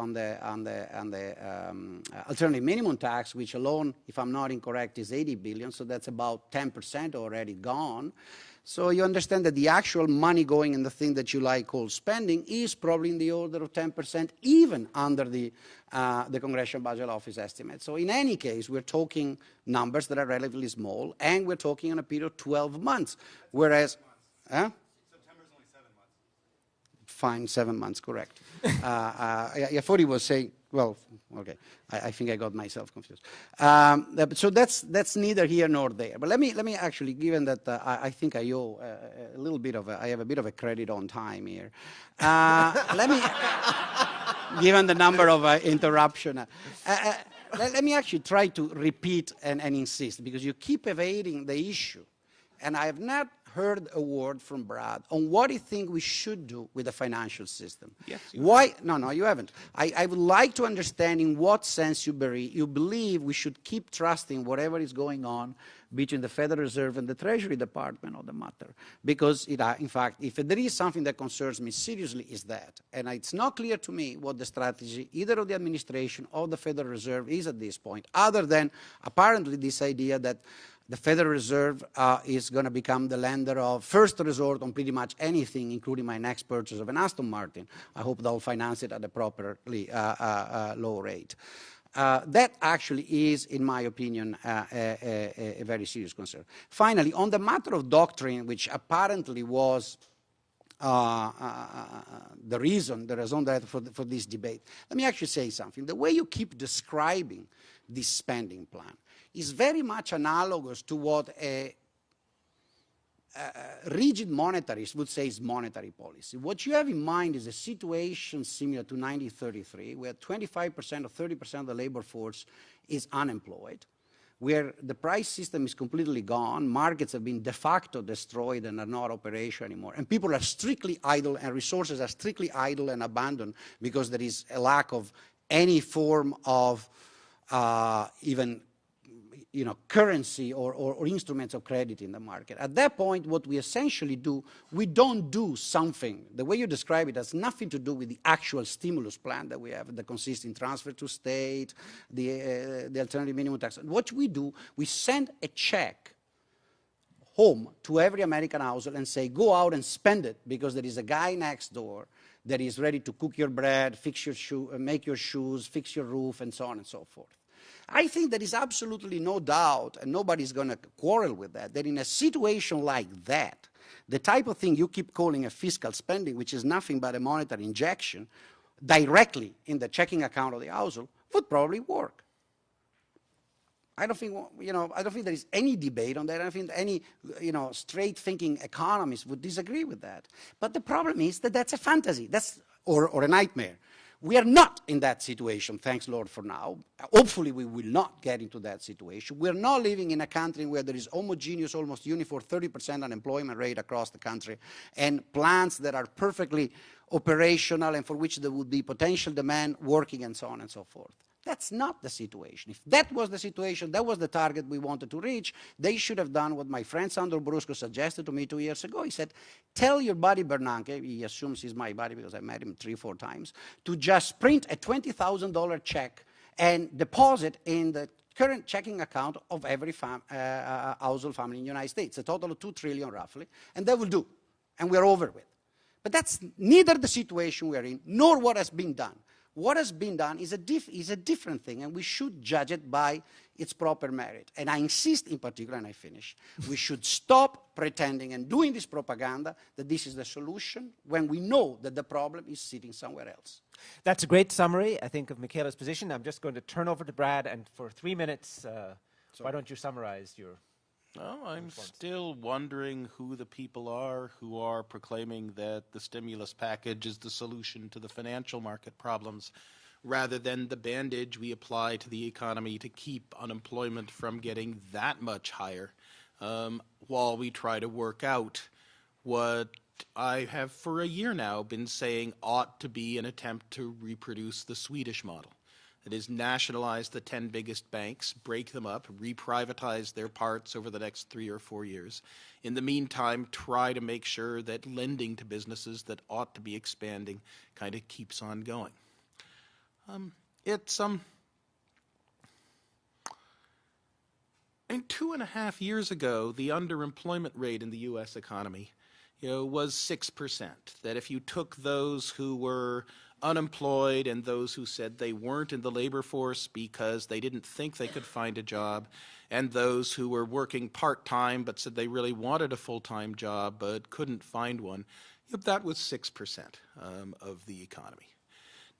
alternative minimum tax, which alone, if I'm not incorrect, is 80 billion. So that's about 10% already gone. So you understand that the actual money going in the thing that you like called spending is probably in the order of 10%, even under the Congressional Budget Office estimate. So in any case, we're talking numbers that are relatively small, and we're talking on a period of 12 months, whereas. September's only 7 months. Fine, 7 months, correct. I thought he was saying, well, okay, I think I got myself confused. So that's neither here nor there. But let me actually, given that I think I owe a little bit of I have a bit of a credit on time here. Let me, given the number of interruption, let me actually try to repeat and insist, because you keep evading the issue, and I have not heard a word from Brad on what he thinks we should do with the financial system. Yes. Why? No, you haven't. I would like to understand in what sense you believe we should keep trusting whatever is going on between the Federal Reserve and the Treasury Department on the matter. Because, in fact, if there is something that concerns me seriously, is that. And it's not clear to me what the strategy either of the administration or the Federal Reserve is at this point, other than apparently this idea that the Federal Reserve is going to become the lender of first resort on pretty much anything, including my next purchase of an Aston Martin. I hope they'll finance it at a properly low rate. That actually is, in my opinion, a very serious concern. Finally, on the matter of doctrine, which apparently was the raison d'etre for this debate, let me actually say something. The way you keep describing this spending plan is very much analogous to what a rigid monetarist would say is monetary policy. What you have in mind is a situation similar to 1933, where 25% or 30% of the labor force is unemployed, where the price system is completely gone, markets have been de facto destroyed and are not operational anymore, and people are strictly idle, and resources are strictly idle and abandoned because there is a lack of any form of even currency or instruments of credit in the market. At that point, what we essentially do, we don't do something. The way you describe it has nothing to do with the actual stimulus plan that we have that consists in transfer to state, the alternative minimum tax. What we do, we send a check home to every American household and say, go out and spend it, because there is a guy next door that is ready to cook your bread, fix your make your shoes, fix your roof, and so on and so forth. I think there is absolutely no doubt, and nobody's going to quarrel with that in a situation like that, the type of thing you keep calling a fiscal spending, which is nothing but a monetary injection directly in the checking account of the household, would probably work. I don't think there is any debate on that. I don't think any, straight-thinking economist would disagree with that. But the problem is that that's a fantasy. That's or a nightmare. We are not in that situation, thanks Lord for now. Hopefully we will not get into that situation. We're not living in a country where there is homogeneous, almost uniform 30% unemployment rate across the country, and plants that are perfectly operational and for which there would be potential demand working and so on and so forth. That's not the situation. If that was the situation, that was the target we wanted to reach, they should have done what my friend Sandro Brusco suggested to me 2 years ago. He said, tell your buddy Bernanke, he assumes he's my buddy because I met him 3 or 4 times, to just print a $20,000 check and deposit in the current checking account of every household family in the United States, a total of $2 trillion roughly, and that will do, and we're over with. But that's neither the situation we're in, nor what has been done. What has been done is a different thing, and we should judge it by its proper merit. And I insist in particular, and I finish, we should stop pretending and doing this propaganda that this is the solution when we know that the problem is sitting somewhere else. That's a great summary, I think, of Michele's position. I'm just going to turn over to Brad, and for 3 minutes, why don't you summarize your... Well, I'm still wondering who the people are who are proclaiming that the stimulus package is the solution to the financial market problems, rather than the bandage we apply to the economy to keep unemployment from getting that much higher, while we try to work out what I have for a year now been saying ought to be an attempt to reproduce the Swedish model. That is, nationalize the 10 biggest banks, break them up, reprivatize their parts over the next 3 or 4 years. In the meantime, try to make sure that lending to businesses that ought to be expanding kind of keeps on going. And 2.5 years ago, the underemployment rate in the U.S. economy, was 6%. That if you took those who were unemployed and those who said they weren't in the labor force because they didn't think they could find a job, and those who were working part-time but said they really wanted a full-time job but couldn't find one, that was 6% of the economy.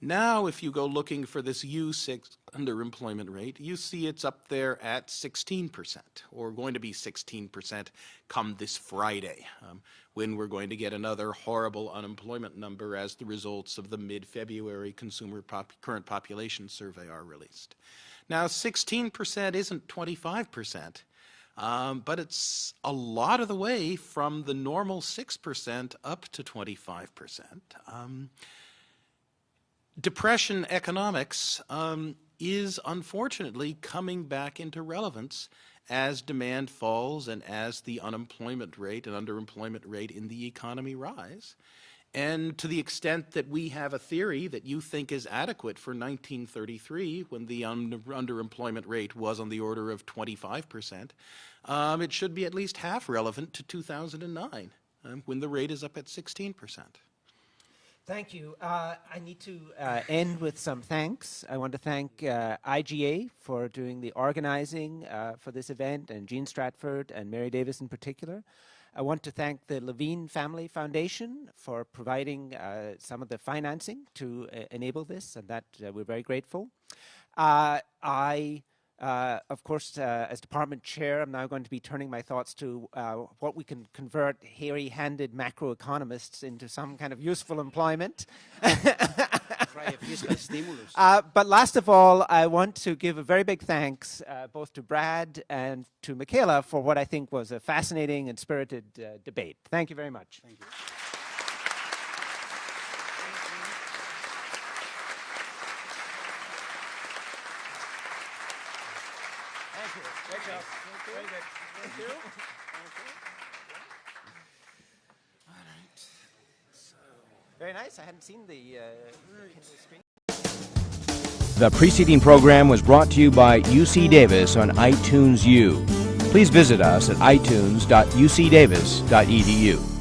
Now, if you go looking for this U6 underemployment rate, you see it's up there at 16%, or going to be 16% come this Friday, when we're going to get another horrible unemployment number as the results of the mid-February Consumer Current Population Survey are released. Now, 16% isn't 25%, but it's a lot of the way from the normal 6% up to 25%. Depression economics is unfortunately coming back into relevance as demand falls and as the unemployment rate and underemployment rate in the economy rise. And to the extent that we have a theory that you think is adequate for 1933, when the underemployment rate was on the order of 25%, it should be at least half relevant to 2009, when the rate is up at 16%. Thank you. I need to end with some thanks. I want to thank IGA for doing the organizing for this event, and Jean Stratford and Mary Davis in particular. I want to thank the Levine Family Foundation for providing some of the financing to enable this, and that we're very grateful. Of course, as department chair, I'm now going to be turning my thoughts to what we can convert hairy-handed macroeconomists into some kind of useful employment. Try a fiscal stimulus. But last of all, I want to give a very big thanks both to Brad and to Michele for what I think was a fascinating and spirited debate. Thank you very much. Thank you. Very good. Thank you. All right. So. Very nice. I hadn't seen the screen. The preceding program was brought to you by UC Davis on iTunes U. Please visit us at itunes.ucdavis.edu.